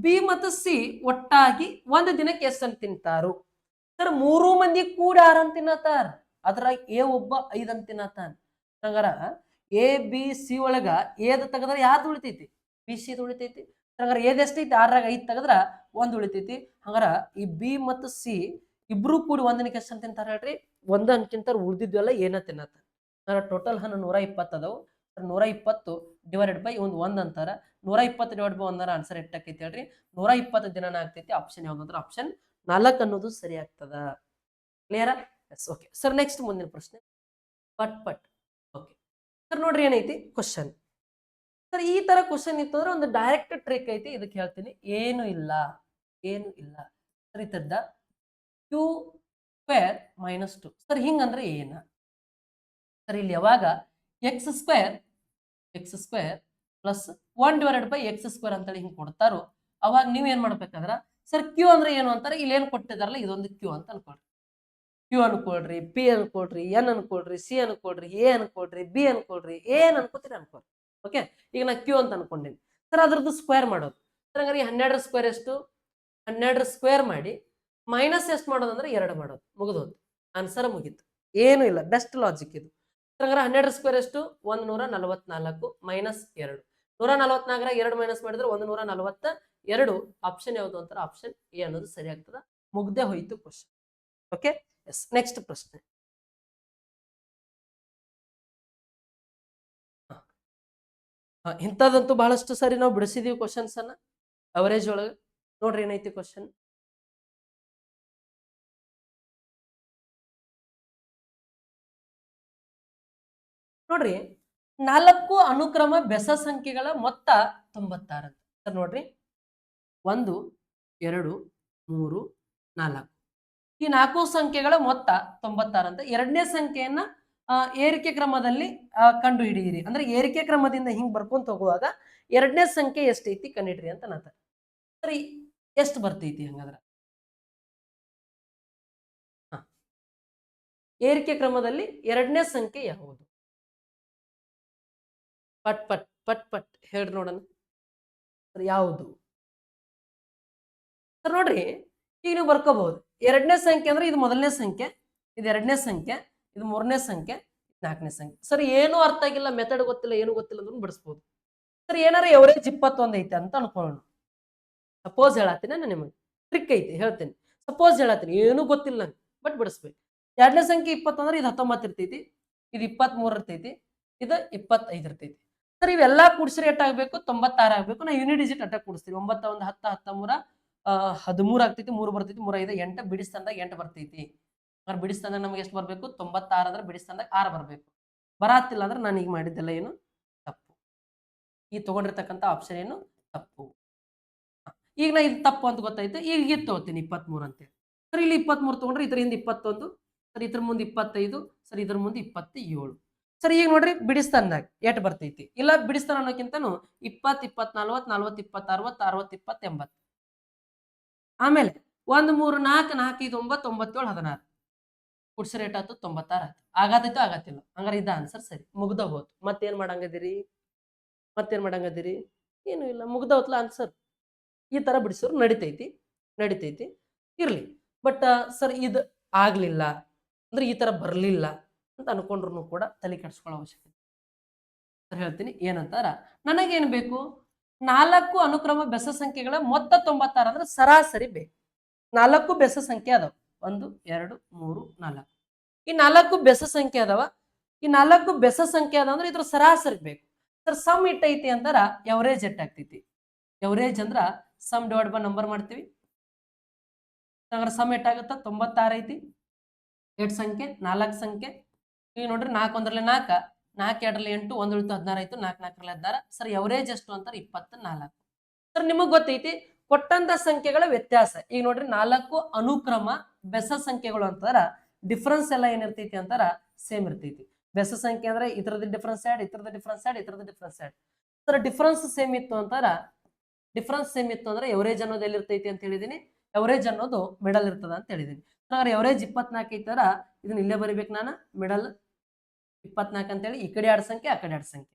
ಬಿ ಮತ್ತು ಸಿ ಒಟ್ಟಾಗಿ ಒಂದು ದಿನಕ್ಕೆ ಎಷ್ಟಂತ ತಿಂತಾರು ಸರ್. 3 ಮಂದಿ ಕೂಡ 6 ಅಂತ ತಿನ್ನತಾರ, ಅದ್ರಾಗ ಒಬ್ಬ 5 ಅಂತ ತಿನ್ನತಾನ. ಹಂಗಾರ ABC ಒಳಗ ಏದ್ ತೆಗದ್ರ ಯಾವ್ದು ಉಳಿತೈತಿ, BC ಉಳಿತೈತಿ. ಹಂಗಾರ ಏದ್ ಎಷ್ಟೈತಿ 6ರಾಗ 5 ತೆಗದ್ರ 1 ಉಳಿತೈತಿ. ಹಂಗಾರ ಈ ಬಿ ಮತ್ತು ಸಿ ಇಬ್ರು ಕೂಡಿ ಒಂದಿನಕ್ಕೆ ಎಷ್ಟು ಅಂತ ತಿಂತಾರ ಹೇಳ್ರಿ, 1 ಅಂತ ತಿಂತಾರ. ಉಳಿದಿದ್ವೆಲ್ಲ ಏನ ತಿನ್ನತಾರ. ಹಂಗಾರ ಟೋಟಲ್ ಹಣ್ಣು 120 ಅದಾವು. 120 ಡಿವೈಡೆಡ್ ಬೈ 1 ಅಂತಾರ. 120 ಡಿವೈಡ್ ಬೈ 1 ಆನ್ಸರ್ ಎಷ್ಟಾಕೈತಿ ಹೇಳ್ರಿ, 120 ದಿನ ಆಗ್ತೈತಿ. ಆಪ್ಷನ್ ಯಾವ್ದಂದ್ರ ಆಪ್ಷನ್ 4 ಅನ್ನೋದು ಸರಿ ಆಗ್ತದ. Clear? Yes, okay sir. Next ಮುಂದಿನ ಪ್ರಶ್ನೆ, ಪಟ್ ಪಟ್. ಓಕೆ ಸರ್, ನೋಡ್ರಿ ಏನೈತಿ ಕ್ವಶನ್ ಸರ್. ಈ ತರ ಕ್ವಶನ್ ಇತ್ತು ಅಂದ್ರೆ ಒಂದು ಡೈರೆಕ್ಟ್ ಟ್ರಿಕ್ ಐತಿ, ಇದಕ್ಕೆ ಹೇಳ್ತೀನಿ. ಏನು ಇಲ್ಲ ಸರ್. ಇತ್ತದ Q² - 2 sir. ಹಿಂಗಂದ್ರೆ ಏನ ಸರ್? ಇಲ್ಲಿ ಯಾವಾಗ x² plus 1 divided by x² ಅಂತೇಳಿ ಹಿಂಗ್ ಕೊಡ್ತಾರೋ ಅವಾಗ ನೀವ್ ಏನ್ ಮಾಡ್ಬೇಕಂದ್ರ ಸರ್, Q ಅಂದ್ರೆ ಏನು ಅಂತಾರೆ, ಇಲ್ಲಿ ಏನ್ ಕೊಟ್ಟಿದಾರಲ್ಲ ಇದೊಂದು Q ಅಂತ ಅನ್ಕೊಳ್ರಿ. Q ಅನ್ಕೊಳ್ರಿ, P ಅನ್ಕೊಳ್ರಿ, N ಅನ್ಕೊಳ್ರಿ, C ಅನ್ಕೊಳ್ರಿ, A ಅನ್ಕೊಳ್ರಿ, B ಅನ್ಕೊಳ್ರಿ, ಏನ್ ಅನ್ಕೋತೀರಿ ಅನ್ಕೊಳ್ರಿ. ಓಕೆ, ಈಗ ನಾ Q ಅಂತ ಅನ್ಕೊಂಡೇನಿ ಸರ್. ಅದ್ರದ್ದು ಸ್ಕ್ವೇರ್ ಮಾಡೋದು ಸರ್. ಹಂಗಾರೆ 12ರ ಸ್ಕ್ವೇರ್ ಎಷ್ಟು, 12ರ ಸ್ಕ್ವೇರ್ ಮಾಡಿ ಮೈನಸ್ ಎಷ್ಟು ಮಾಡೋದು ಅಂದ್ರೆ 2 ಮಾಡೋದು, ಮುಗಿದೋದು. ಆನ್ಸರ್ ಮುಗೀತು. ಏನು ಇಲ್ಲ, ಬೆಸ್ಟ್ ಲಾಜಿಕ್ ಇದು. ಹಂಗಾರೆ 12ರ ಸ್ಕ್ವೇರ್ ಎಷ್ಟು, 144 ಮೈನಸ್ 2. 144ರ 2 ಮೈನಸ್ ಮಾಡಿದ್ರೆ 142. ಆಪ್ಷನ್ ಯಾವುದು ಅಂತಾರೆ, ಆಪ್ಷನ್ ಎ ಅನ್ನೋದು ಸರಿ ಆಗ್ತದ. ಮುಗ್ದೆ ಹೋಯ್ತು ಕ್ವಶನ್. Okay, S. ನೆಕ್ಸ್ಟ್ ಪ್ರಶ್ನೆ, ಇಂಥದ್ದಂತೂ ಬಹಳಷ್ಟು ಸರಿ ನಾವು ಬಿಡಿಸಿದೀವಿ ಕ್ವಶನ್ಸ್ ಅನ್ನ ಅವರೇಜ್ ಒಳಗೆ. ನೋಡ್ರಿ ಏನೈತಿ ಕ್ವಶನ್. ನೋಡ್ರಿ, 4 ಅನುಕ್ರಮ ಬೆಸ ಸಂಖ್ಯೆಗಳ ಮೊತ್ತ 96 ಅಂತ ಸರ್. ನೋಡ್ರಿ, 1 2 3 4 ಈ 4 ಸಂಖ್ಯೆಗಳ ಮೊತ್ತ 96 ಅಂತ. ಎರಡನೇ ಸಂಖ್ಯೆಯನ್ನ ಏರಿಕೆ ಕ್ರಮದಲ್ಲಿ ಕಂಡು ಹಿಡಿಯಿರಿ ಅಂದ್ರೆ ಏರಿಕೆ ಕ್ರಮದಿಂದ ಹಿಂಗ್ ಬರ್ಕೊಂತ ಹೋಗುವಾಗ ಎರಡನೇ ಸಂಖ್ಯೆ ಎಷ್ಟೈತಿ ಕಂಡಿಡ್ರಿ ಅಂತ ನಾತ. ಸರಿ, ಎಷ್ಟು ಬರ್ತೈತಿ ಹಂಗಾದ್ರ? ಏರಿಕೆ ಕ್ರಮದಲ್ಲಿ ಎರಡನೇ ಸಂಖ್ಯೆ ಯಾವುದು? ಪಟ್ ಪಟ್ ಪಟ್ ಪಟ್ ಹೇಳ್ರಿ ನೋಡೋಣ ಸರ್. ಯಾವುದು ಸರ್? ನೋಡ್ರಿ, ಈಗ ನೀವು ಬರ್ಕೋಬಹುದು. ಎರಡನೇ ಸಂಖ್ಯೆ ಅಂದ್ರೆ ಇದು ಮೊದಲನೇ ಸಂಖ್ಯೆ, ಇದು ಎರಡನೇ ಸಂಖ್ಯೆ, ಇದು ಮೂರನೇ ಸಂಖ್ಯೆ, 4ನೇ ಸಂಖ್ಯೆ. ಸರ್, ಏನು ಅರ್ಥ ಆಗಿಲ್ಲ, ಮೆಥಡ್ ಗೊತ್ತಿಲ್ಲ, ಏನು ಗೊತ್ತಿಲ್ಲ ಅಂದ್ರೂ ಬಿಡಿಸ್ಬೋದು ಸರ್. ಏನಾರ ಎವರೇಜ್ 21 ಐತೆ ಅಂತ ಅನ್ಕೊಳ್ಳೋಣ. ಸಪೋಸ್ ಹೇಳತ್ತೀನಿ, ನಾನು ನಿಮಗೆ ಟ್ರಿಕ್ ಐತಿ ಹೇಳ್ತೇನೆ. ಸಪೋಸ್ ಹೇಳತ್ತೀನಿ, ಏನು ಗೊತ್ತಿಲ್ಲ ನಂಗೆ, ಬಟ್ ಬಿಡಿಸ್ಬೇಕು. ಎರಡನೇ ಸಂಖ್ಯೆ 20 ಅಂದ್ರೆ ಇದು 19 ಇರ್ತೈತಿ, ಇದು 23 ಇರ್ತೈತಿ, ಇದು 25 ಇರ್ತೈತಿ ಸರ್. ಇವೆಲ್ಲಾ ಕೂಡಿಸಿದ್ರೆ ಎಷ್ಟಾಗಬೇಕು, 96 ಆಗ್ಬೇಕು. ನಾ ಯೂನಿಟ್ ಡಿಜಿಟ್ ಅಟ್ಟ ಕೂಡಿಸ್ತೀವಿ. 9 1 10 13 13 ಆಗ್ತೈತಿ, 3 ಬರ್ತೈತಿ, 3 5 8, ಬಿಡಿಸ್ತಂದಾಗ 8 ಬರ್ತೈತಿ. ಬಿಡಿಸ್ತಂದಾಗ ನಮ್ಗೆ ಎಷ್ಟು ಬರ್ಬೇಕು, 96 ಅಂದ್ರೆ ಬಿಡಿಸ್ತಂದಾಗ 6 ಬರ್ಬೇಕು. ಬರಾತಿಲ್ಲ ಅಂದ್ರೆ ನಾನು ಈಗ ಮಾಡಿದ್ದೆಲ್ಲ ಏನು ತಪ್ಪು. ಈ ತಗೊಂಡಿರ್ತಕ್ಕಂಥ ಆಪ್ಷನ್ ಏನು ತಪ್ಪು. ಈಗ ನಾ ಇದು ತಪ್ಪು ಅಂತ ಗೊತ್ತಾಯ್ತು. ಈಗ ಇದು ತಗೋತೀನಿ 23 ಅಂತೇಳಿ ಸರ್. ಇಲ್ಲಿ 23 ತಗೊಂಡ್ರೆ ಇದರಿಂದ 21 ಸರ್, ಇದ್ರ ಮುಂದೆ 25 ಸರ್, ಇದ್ರ ಮುಂದೆ 27 ಸರ್. ಈಗ ನೋಡ್ರಿ, ಬಿಡಿಸ್ತಾನಾಗ ಎಷ್ಟು ಬರ್ತೈತಿ, ಇಲ್ಲ ಬಿಡಿಸ್ತಾನ ಅನ್ನೋಕ್ಕಿಂತನೂ 20 20 40 40 20 60 60 20 80. ಆಮೇಲೆ 1 3 4 4 5 9 97 16 ಕುಡ್ಸಿ ರೇಟ್ ಆಯ್ತು 96 ಆಯ್ತು. ಆಗತೈತೋ ಆಗತ್ತಿಲ್ಲ. ಹಂಗಾರೆ ಇದ ಆನ್ಸರ್ ಸರಿ, ಮುಗ್ದ ಹೋತು. ಮತ್ತೇನ್ ಮಾಡಂಗದಿರಿ, ಏನು ಇಲ್ಲ, ಮುಗ್ದ ಹೋತ್ಲ ಆನ್ಸರ್. ಈ ತರ ಬಿಡಿಸೋರು ನಡಿತೈತಿ ಇರ್ಲಿ. ಬಟ್ ಸರ್ ಇದು ಆಗ್ಲಿಲ್ಲ ಅಂದ್ರೆ ಈ ತರ ಬರ್ಲಿಲ್ಲ ಅಂತ ಅನ್ಕೊಂಡ್ರು ಕೂಡ ತಲೆ ಕೆಡಿಸ್ಕೊಳ್ಳೋ ಅವಶ್ಯಕತೆ ಹೇಳ್ತೀನಿ. ಏನಂತಾರ, ನನಗೇನ್ ಬೇಕು, 4 ಅನುಕ್ರಮ ಬೆಸ ಸಂಖ್ಯೆಗಳ ಮೊತ್ತ 96 ಅಂದ್ರೆ ಸರಾಸರಿ ಬೇಕು. 4 ಬೆಸ ಸಂಖ್ಯೆ ಅದಾವ, 1 2 3 4. ಈ 4 ಬೆಸ ಸಂಖ್ಯೆ ಅದಾವ. ಈ 4 ಬೆಸ ಸಂಖ್ಯೆ ಅದಾವ ಅಂದ್ರೆ ಇದ್ರ ಸರಾಸರಿ ಬೇಕು ಸರ್ ಸಮ್ ಇಟ್ ಐತಿ ಅಂತಾರ ಎವರೇಜ್ ಎಟ್ ಆಗ್ತೈತಿ. ಎವರೇಜ್ ಅಂದ್ರ ಸಮ್ ಡಿವೈಡ್ ಬೈ ನಂಬರ್ ಮಾಡ್ತೀವಿ. ಹಂಗಾರೆ ಸಮ್ ಎಷ್ಟಾಗುತ್ತ 96 ಐತಿ. 8 ಸಂಖ್ಯೆ 4 ಸಂಖ್ಯೆ ಈಗ ನೋಡ್ರಿ 4 ಒಂದರಲ್ಲಿ 4 4 ಎರಡರಲ್ಲಿ 8 1 ಉಳಿತು 16 ಆಯ್ತು 4 4ರಲ್ಲಿ 16. ಸರ್ ಎವರೇಜ್ ಎಷ್ಟು ಅಂತಾರೆ 24. ಸರ್ ನಿಮಗ್ ಗೊತ್ತೈತಿ ಕೊಟ್ಟಂತ ಸಂಖ್ಯೆಗಳ ವ್ಯತ್ಯಾಸ. ಈಗ ನೋಡ್ರಿ 4 ಅನುಕ್ರಮ ಬೆಸ ಸಂಖ್ಯೆಗಳು ಅಂತಾರ ಡಿಫ್ರೆನ್ಸ್ ಎಲ್ಲ ಏನಿರ್ತೈತಿ ಅಂತಾರ ಸೇಮ್ ಇರ್ತೈತಿ. ಬೆಸ ಸಂಖ್ಯೆ ಅಂದ್ರೆ ಇತರದ ಡಿಫ್ರೆನ್ಸ್ ಆಡ್ ಇತರದ ಡಿಫ್ರೆನ್ಸ್ ಆಡ್ ಇತರದ difference add. Sir difference same ಇತ್ತು ಅಂತಾರ ಅಂದ್ರೆ ಎವರೇಜ್ ಅನ್ನೋದು ಎಲ್ಲಿರ್ತೈತಿ ಅಂತ ಹೇಳಿದೀನಿ. ಎವರೇಜ್ ಅನ್ನೋದು ಮಿಡಲ್ ಇರ್ತದ ಅಂತ ಹೇಳಿದೀನಿ. ಹಾಗಾದ್ರೆ ಎವರೇಜ್ 24 ಐತಾರ ಇದನ್ನ ಇಲ್ಲೇ ಬರಿಬೇಕು ನಾನು. ಮಿಡಲ್ 24 ಅಂತೇಳಿ ಈ ಕಡೆ 2 ಸಂಖ್ಯೆ ಆ ಕಡೆ 2 ಸಂಖ್ಯೆ.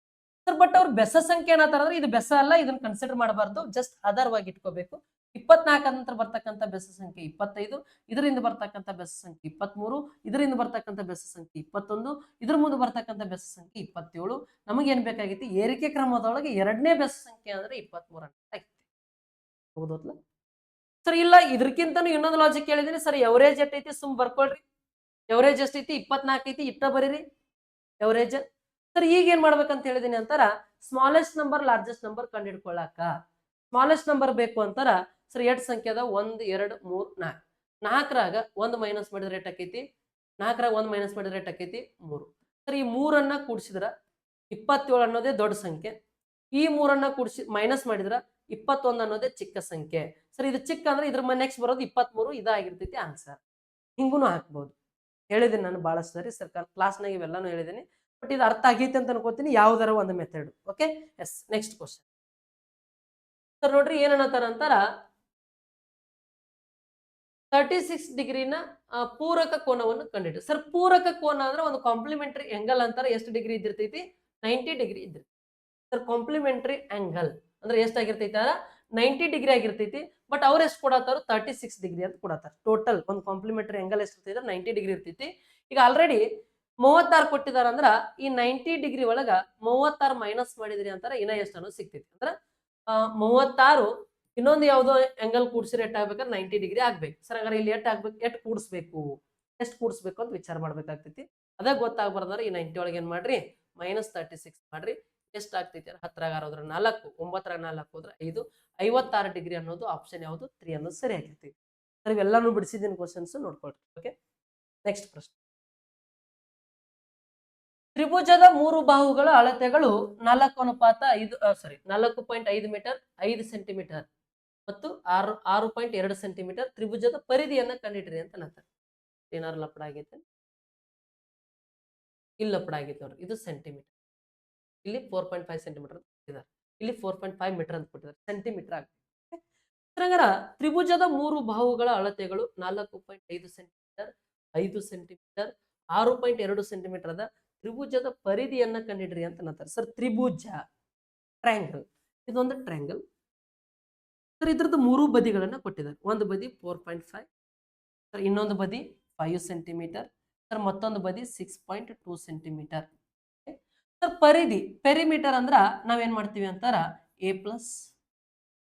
ಸರ್ ಬಟ್ ಅವ್ರು ಬೆಸ ಸಂಖ್ಯೆ ಏನಂತಾರ ಅಂದ್ರೆ ಇದು ಬೆಸ ಅಲ್ಲ, ಇದನ್ನ ಕನ್ಸಿಡರ್ ಮಾಡಬಾರ್ದು, ಜಸ್ಟ್ ಆಧಾರವಾಗಿ ಇಟ್ಕೋಬೇಕು. 24 ನಂತರ ಬರ್ತಕ್ಕಂಥ ಬೆಸ ಸಂಖ್ಯೆ 25, ಇದರಿಂದ ಬರ್ತಕ್ಕಂಥ ಬೆಸ ಸಂಖ್ಯೆ 23, ಇದರಿಂದ ಬರ್ತಕ್ಕಂಥ ಬೆಸ ಸಂಖ್ಯೆ 21, ಇದ್ರ ಮುಂದೆ ಬರ್ತಕ್ಕಂಥ ಬೆಸ ಸಂಖ್ಯೆ 27. ನಮಗೆ ಏನ್ ಬೇಕಾಗಿತ್ತು ಏರಿಕೆ ಕ್ರಮದೊಳಗೆ ಎರಡನೇ ಬೆಸ ಸಂಖ್ಯೆ ಅಂದ್ರೆ 23 ಅಂತ ಆಗಿತ್ತು. ಹೌದಲ್ಲ ಸರ್? ಇಲ್ಲ ಇದಕ್ಕಿಂತನೂ ಇನ್ನೊಂದು ಲಾಜಿಕ್ ಹೇಳಿದೀನಿ ಸರ್. ಎವರೇಜ್ ಎಷ್ಟೈತಿ ಸುಮ್ ಬರ್ಕೊಳ್ರಿ. ಎವರೇಜ್ ಎಷ್ಟೈತಿ 24 ಐತಿ, ಇಟ್ಟ ಬರೀರಿ ಎವರೇಜ್. ಸರ್ ಈಗ ಏನ್ ಮಾಡ್ಬೇಕಂತ ಹೇಳಿದೀನಿ ಅಂತಾರ ಸ್ಮಾಲೆಸ್ಟ್ ನಂಬರ್ ಲಾರ್ಜೆಸ್ಟ್ ನಂಬರ್ ಕಂಡು ಹಿಡ್ಕೊಳ್ಳಾಕ ಸ್ಮಾಲೆಸ್ಟ್ ನಂಬರ್ ಬೇಕು ಅಂತಾರ ಸರ್ 8 ಸಂಖ್ಯೆ ಅದ 1 2 3 4. 4ರಾಗ 1 ಮೈನಸ್ ಮಾಡಿದ್ರೆ ರೇಟ್ ಆಕೈತಿ. 4ರಾಗ 1 ಮೈನಸ್ ಮಾಡಿದ್ರೆ ರೇಟ್ ಆಕೈತಿ 3. ಸರ್ ಈ 3ಅನ್ನ ಕೂಡಿಸಿದ್ರ 27 ಅನ್ನೋದೇ ದೊಡ್ಡ ಸಂಖ್ಯೆ. ಈ 3ಅನ್ನ ಕೂಡಿಸಿ ಮೈನಸ್ ಮಾಡಿದ್ರ 21 ಅನ್ನೋದೇ ಚಿಕ್ಕ ಸಂಖ್ಯೆ. ಸರ್ ಇದು ಚಿಕ್ಕ ಅಂದ್ರೆ ಇದ್ರ ನೆಕ್ಸ್ಟ್ ಬರೋದು 23 ಇದಾಗಿರ್ತೈತಿ ಆನ್ಸರ್. ಹಿಂಗೂ ಹಾಕ್ಬಹುದು. ಹೇಳಿದ್ದೀನಿ ನಾನು ಬಹಳಷ್ಟು ಸರಿ ಸರ್ ಕ್ಲಾಸ್ನಾಗ ಇವೆಲ್ಲಾನು ಹೇಳಿದ್ದೀನಿ. ಬಟ್ ಇದು ಅರ್ಥ ಆಗೈತೆ ಅಂತ ಅನ್ಕೋತೀನಿ ಯಾವ್ದಾರ ಒಂದು method. Okay yes next question sir ನೋಡ್ರಿ ಏನನ್ನತಾರ ಅಂತಾರ 36 ಡಿಗ್ರಿನ ಪೂರಕ ಕೋನವನ್ನು ಕಂಡಿಡಿ. ಸರ್ ಪೂರಕ ಕೋನ ಅಂದ್ರೆ ಒಂದು ಕಾಂಪ್ಲಿಮೆಂಟರಿ ಆಂಗಲ್ ಅಂತಾರ. ಎಷ್ಟು ಡಿಗ್ರಿ ಇದ್ದಿರ್ತೈತಿ 90 ಡಿಗ್ರಿ ಇದ್ದಿರ್ತೈತಿ. ಸರ್ ಕಾಂಪ್ಲಿಮೆಂಟರಿ ಆಂಗಲ್ ಅಂದ್ರೆ ಎಷ್ಟಾಗಿರ್ತೈತಿ 90 ಡಿಗ್ರಿ ಆಗಿರ್ತೈತಿ. ಬಟ್ ಅವ್ರು ಎಷ್ಟು ಕೊಡತ್ತಾರ 36 ಡಿಗ್ರಿ ಅಂತ ಕೊಡತ್ತಾರ. ಟೋಟಲ್ ಒಂದು ಕಾಂಪ್ಲಿಮೆಂಟರಿ ಆಂಗಲ್ ಎಷ್ಟು ಇರ್ತೈತಿ 90 ಡಿಗ್ರಿ ಇರ್ತೈತಿ. ಈಗ ಆಲ್ರೆಡಿ 36 ಕೊಟ್ಟಿದಾರ ಅಂದ್ರ ಈ 90 ಡಿಗ್ರಿ ಒಳಗ 36 ಮೈನಸ್ ಮಾಡಿದ್ರಿ ಅಂತಾರ ಇನ್ನ ಎಷ್ಟು ಅನ್ನೋದು ಸಿಗ್ತೈತಿ. ಅಂದ್ರ 36 ಇನ್ನೊಂದು ಯಾವ್ದೋ ಆಂಗಲ್ ಕೂಡಿಸಿದ್ರೆ ಎಟ್ ಆಗ್ಬೇಕಾದ್ರೆ 90 ಡಿಗ್ರಿ ಆಗ್ಬೇಕು. ಸರ್ ಹಾಗಾದ್ರೆ ಇಲ್ಲಿ ಎಟ್ ಆಗ್ಬೇಕು ಎಷ್ಟು ಕೂಡಿಸ್ಬೇಕು ಅಂತ ವಿಚಾರ ಮಾಡ್ಬೇಕಾಗ್ತೈತಿ. ಅದ ಗೊತ್ತಾಗ್ಬಾರ್ದಾರ ಈ 90 ಒಳಗೆ ಏನ್ ಮಾಡ್ರಿ -36 ಮಾಡ್ರಿ. ಎಷ್ಟು ಆಗ್ತೈತಿ 10ರಾಗ 6 ಹೋದ್ರೆ 4, 9ರಾಗ 4 ಹೋದ್ರೆ 5, 56 ಡಿಗ್ರಿ ಅನ್ನೋದು ಆಪ್ಷನ್ ಯಾವುದು 3 ಅನ್ನೋದು ಸರಿ ಆಗಿರ್ತೈತಿ. ಸರ್ ಇವೆಲ್ಲಾನು ಬಿಡಿಸಿದ್ದೀನಿ ಕ್ವಶನ್ಸ್ ನೋಡ್ಕೊಳ್ರಿ. ಓಕೆ ನೆಕ್ಸ್ಟ್ ಪ್ರಶ್ನೆ. ತ್ರಿಭುಜದ 3 ಬಾಹುಗಳ ಅಳತೆಗಳು 4:5 ಮೀಟರ್ 5 ಸೆಂಟಿಮೀಟರ್ ಮತ್ತು 6.2 ಸೆಂಟಿಮೀಟರ್. ತ್ರಿಭುಜದ ಪರಿಧಿಯನ್ನ ಕಂಡಿಡ್ರಿ ಅಂತ ಅನ್ನತ್ತಾರೆ. ಏನಾರು ಲಪಡ ಆಗೈತೆ? ಇಲ್ಲಿ ಲಪಡ ಆಗೈತೆ ನೋಡ್ರಿ. ಇದು ಸೆಂಟಿಮೀಟರ್, ಇಲ್ಲಿ 4.5 ಸೆಂಟಿಮೀಟರ್ ಕೊಟ್ಟಿದ್ದಾರೆ, ಇಲ್ಲಿ 4.5 ಮೀಟರ್ ಅಂತ ಕೊಟ್ಟಿದ್ದಾರೆ. ಸೆಂಟಿಮೀಟರ್ ಆಗ್ತದೆ. ತ್ರಿಭುಜದ 3 ಬಾಹುಗಳ ಅಳತೆಗಳು 4.5 ಸೆಂಟಿಮೀಟರ್ 5 ಸೆಂಟಿಮೀಟರ್ 6.2 ಸೆಂಟಿಮೀಟರ್ ಅದ. ತ್ರಿಭುಜದ ಪರಿಧಿಯನ್ನ ಕಂಡಿಡ್ರಿ ಅಂತ ಅನ್ನತ್ತಾರೆ. ಸರ್ ತ್ರಿಭುಜ ಟ್ರಯಾಂಗಲ್, ಇದೊಂದು ಟ್ರಯಾಂಗಲ್ ಸರ್. ಇದ್ರದ್ದು 3 ಬದಿಗಳನ್ನ ಕೊಟ್ಟಿದ್ದಾರೆ. ಒಂದು ಬದಿ 4.5 ಸರ್, ಇನ್ನೊಂದು ಬದಿ 5 ಸೆಂಟಿಮೀಟರ್ ಸರ್, ಮತ್ತೊಂದು ಬದಿ 6.2 ಸೆಂಟಿಮೀಟರ್. ಸರ್ ಪರಿಧಿ ಪೆರಿಮೀಟರ್ ಅಂದ್ರ ನಾವೇನ್ ಮಾಡ್ತೀವಿ ಅಂತಾರ A plus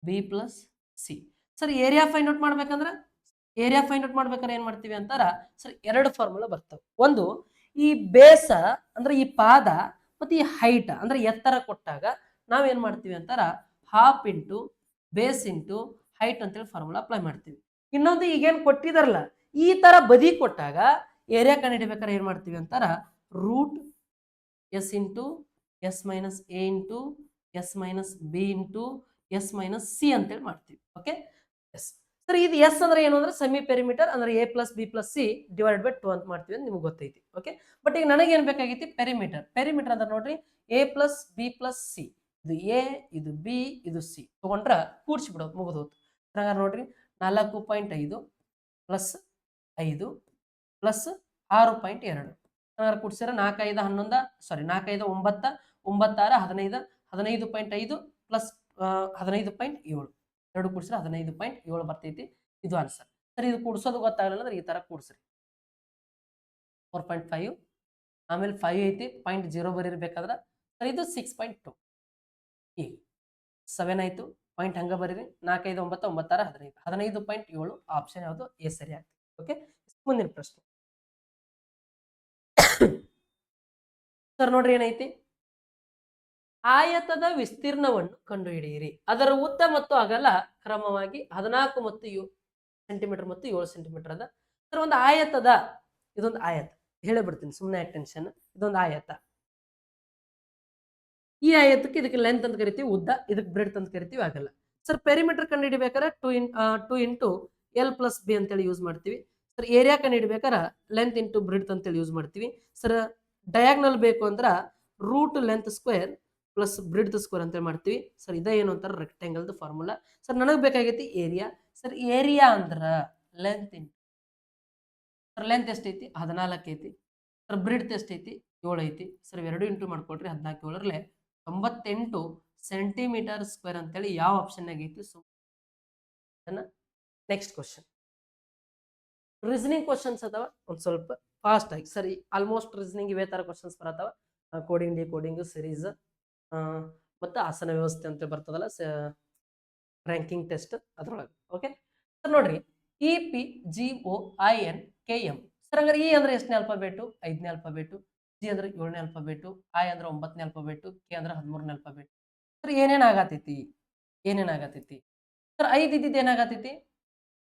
B plus C. Sir area find out ಮಾಡ್ಬೇಕಂದ್ರ ಏನ್ ಮಾಡ್ತೀವಿ ಅಂತಾರ ಸರ್ 2 ಫಾರ್ಮುಲಾ ಬರ್ತವೆ. ಒಂದು ಈ ಬೇಸ ಅಂದ್ರೆ ಈ ಪಾದ ಮತ್ತೆ ಈ ಹೈಟ್ ಅಂದ್ರೆ ಎತ್ತರ ಕೊಟ್ಟಾಗ ನಾವೇನ್ ಮಾಡ್ತೀವಿ ಅಂತಾರ half into base into height ಅಂತೇಳಿ ಫಾರ್ಮುಲಾ ಅಪ್ಲೈ ಮಾಡ್ತೀವಿ. ಇನ್ನೊಂದು ಈಗೇನ್ ಕೊಟ್ಟಿದಾರಲ್ಲ ಈ ತರ ಬದಿ ಕೊಟ್ಟಾಗ ಏರಿಯಾ ಕಂಡುಹಿಡಿಬೇಕಾದ್ರೆ ಏನ್ ಮಾಡ್ತೀವಿ ಅಂತಾರ root S into S minus A into S minus B into S minus C ಅಂತೇಳಿ ಮಾಡ್ತೀವಿ. ಓಕೆ ಎಸ್ ಸರ್, ಇದು ಎಸ್ ಅಂದ್ರೆ ಏನು ಅಂದ್ರೆ ಸೆಮಿ ಪೆರಿಮೀಟರ್ ಅಂದ್ರೆ A plus B plus C divide by 2 ಅಂತ ಮಾಡ್ತೀವಿ ಅಂತ ನಿಮ್ಗೆ ಗೊತ್ತೈತಿ. ಓಕೆ ಬಟ್ ಈಗ ನನಗೆ ಏನ್ ಬೇಕಾಗೈತಿ ಪೆರಿಮೀಟರ್ ಅಂದ್ರೆ ನೋಡ್ರಿ A plus B plus C, ಇದು A ಇದು B ಇದು C ತಗೊಂಡ್ರ ಕೂಡ್ಸಿ ಬಿಡೋದು ಮುಗಿದೋದು. ನೋಡ್ರಿ 4.5 ಪ್ಲಸ್ 5 ಪ್ಲಸ್ 6.2 ಕೂಡ್ಸಿರ 4 5 11 ಸಾರಿ 4 5 9 9 6 15 15.5 ಪ್ಲಸ್ 15.7 2 ಕೂಡಿಸಿದ್ರೆ 15.7 ಬರ್ತೈತಿ. ಇದು ಆನ್ಸರ್. ಸರಿ ಇದು ಕೂಡಿಸೋದು ಗೊತ್ತಾಗಲ್ಲ ಅಂದ್ರೆ ಈ ತರ ಕೂಡಿಸ್ರಿ 4.5 ಆಮೇಲೆ 5 ಐತಿ 0.0 ಬರೀರ್ಬೇಕಾದ್ರೆ ಸರ್ ಇದು 6.2 ಈಗ 7 ಆಯ್ತು ಪಾಯಿಂಟ್ ಹಂಗ ಬರೀರಿ 4 5 9 9 6 15 15.7 ಆಪ್ಷನ್ ಯಾವುದು ಎ ಸರಿ ಆಗ್ತದೆ. ಓಕೆ ಮುಂದಿನ ಪ್ರಶ್ನೆ ಸರ್ ನೋಡ್ರಿ ಏನೈತಿ ಆಯತದ ವಿಸ್ತೀರ್ಣವನ್ನು ಕಂಡುಹಿಡಿಯಿರಿ. ಅದರ ಉದ್ದ ಮತ್ತು ಅಗಲ ಕ್ರಮವಾಗಿ 14 ಮತ್ತು ಸೆಂಟಿಮೀಟರ್ ಮತ್ತು 7 ಸೆಂಟಿಮೀಟರ್ ಅದ. ಸರ್ ಒಂದು ಆಯತದ, ಇದೊಂದು ಆಯತ ಹೇಳಿಬಿಡ್ತೀನಿ, ಸುಮ್ಮನೆ ಟೆನ್ಷನ್. ಇದೊಂದು ಆಯತ. ಈ ಆಯತಕ್ಕೆ ಇದಕ್ಕೆ ಲೆಂತ್ ಅಂತ ಕರಿತೀವಿ, ಉದ್ದ, ಇದಕ್ಕೆ ಬ್ರೆಡ್ತ್ ಅಂತ ಕರಿತೀವಿ, ಆಗಲ್ಲ. ಸರ್ ಪೆರಿಮೀಟರ್ ಕಂಡು ಹಿಡಿಬೇಕಾದ್ರೆ 2 ಇಂಟು L ಪ್ಲಸ್ ಬಿ ಅಂತೇಳಿ ಯೂಸ್ ಮಾಡ್ತೀವಿ. ಸರ್ ಏರಿಯಾ ಕಂಡು ಹಿಡಿಬೇಕಾರೆ ಲೆಂತ್ ಇಂಟು ಬ್ರೆಡ್ತ್ ಅಂತೇಳಿ ಯೂಸ್ ಮಾಡ್ತೀವಿ. ಸರ್ ಡಯಾಗ್ನಲ್ ಬೇಕು ಅಂದ್ರೆ root length square plus breadth square ಅಂತೇಳಿ ಮಾಡ್ತೀವಿ. ಸರ್ ಇದ ಏನು ಅಂತಾರೆ ರೆಕ್ಟಾಂಗಲ್ದು ಫಾರ್ಮುಲಾ. ಸರ್ ನನಗೆ ಬೇಕಾಗೈತಿ ಏರಿಯಾ. ಸರ್ ಏರಿಯಾ ಅಂದ್ರೆ ಲೆಂತ್ ಇಂಟು, ಸರ್ ಲೆಂತ್ ಎಷ್ಟೈತಿ 14 ಐತಿ. ಸರ್ ಬ್ರೆಡ್ತ್ ಎಷ್ಟೈತಿ 7 ಐತಿ. ಸರ್ ಎರಡು ಇಂಟು ಮಾಡ್ಕೊಳ್ರಿ 14 7ರಲ್ಲಿ 98 ಸೆಂಟಿಮೀಟರ್ ಸ್ಕ್ವೇರ್ ಅಂತೇಳಿ ಯಾವ ಆಪ್ಷನ್ ಐತಿ. So next question, reasoning questions ಅದಾವ ಒಂದು ಸ್ವಲ್ಪ ಫಾಸ್ಟ್ ಆಗಿ. ಸರಿ ಆಲ್ಮೋಸ್ಟ್ ರೀಸನಿಂಗ್ ಇವೇ ತರ ಕ್ವಶನ್ಸ್ ಬರತಾವ. ಕೋಡಿಂಗ್ ಡಿಕೋಡಿಂಗ್ ಸಿರೀಸ್ ಮತ್ತು ಆಸನ ವ್ಯವಸ್ಥೆ ಅಂತ ಬರ್ತದಲ್ಲ, ರ್ಯಾಂಕಿಂಗ್ ಟೆಸ್ಟ್ ಅದ್ರೊಳಗೆ. ಓಕೆ ಸರ್ ನೋಡ್ರಿ, EPGOINKM. ಸರ್ ಹಂಗಾರೆ ಇ ಅಂದ್ರೆ ಎಷ್ಟನೇ ಅಲ್ಫಾಬೇಟು? 5ನೇ ಅಲ್ಫಾಬೇಟು. ಜಿ ಅಂದ್ರೆ 7ನೇ ಅಲ್ಫಾಬೇಟು. ಐ ಅಂದ್ರೆ 9ನೇ ಅಲ್ಫಾಬೇಟು. ಕೆ ಅಂದ್ರೆ 13ನೇ ಅಲ್ಫಾಬೇಟು. ಸರ್ ಏನೇನಾಗತೈತಿ? ಸರ್ 5 ಇದ್ದಿದ್ದು ಏನಾಗತೈತಿ?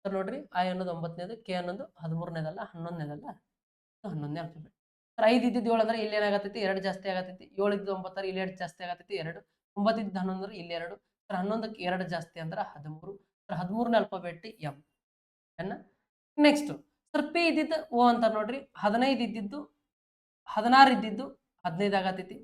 ಸರ್ ನೋಡ್ರಿ, ಐ ಅನ್ನೋದು 9ನೇದು, ಕೆ ಅನ್ನೋದು 13ನೇದಲ್ಲ 11ನೇದಲ್ಲ, 11ನೇ ಅಲ್ಫಾಬೇಟ್. ಸರ್ 5 ಇದ್ದಿದ್ದು 7 ಅಂದ್ರೆ ಇಲ್ಲಿ ಏನಾಗತೈತಿ? 2 ಜಾಸ್ತಿ ಆಗತೈತಿ. 7 ಇದ್ದು 9 ಇಲ್ಲಿ 2 ಜಾಸ್ತಿ ಆಗತೈತಿ, 2. 9 ಇದ್ದು 11 ಅಂದ್ರೆ ಇಲ್ಲಿ 2. ಸರ್ 11ಕ್ಕೆ 2 ಜಾಸ್ತಿ ಅಂದ್ರೆ 13. ಸರ್ 13ನೇ alphabet M. Next sir P ಇದ್ದಿದ್ದು ಓ ಅಂತ ನೋಡ್ರಿ, 15 ಇದ್ದಿದ್ದು 16 ಇದ್ದಿದ್ದು 15 ಆಗತೈತಿ.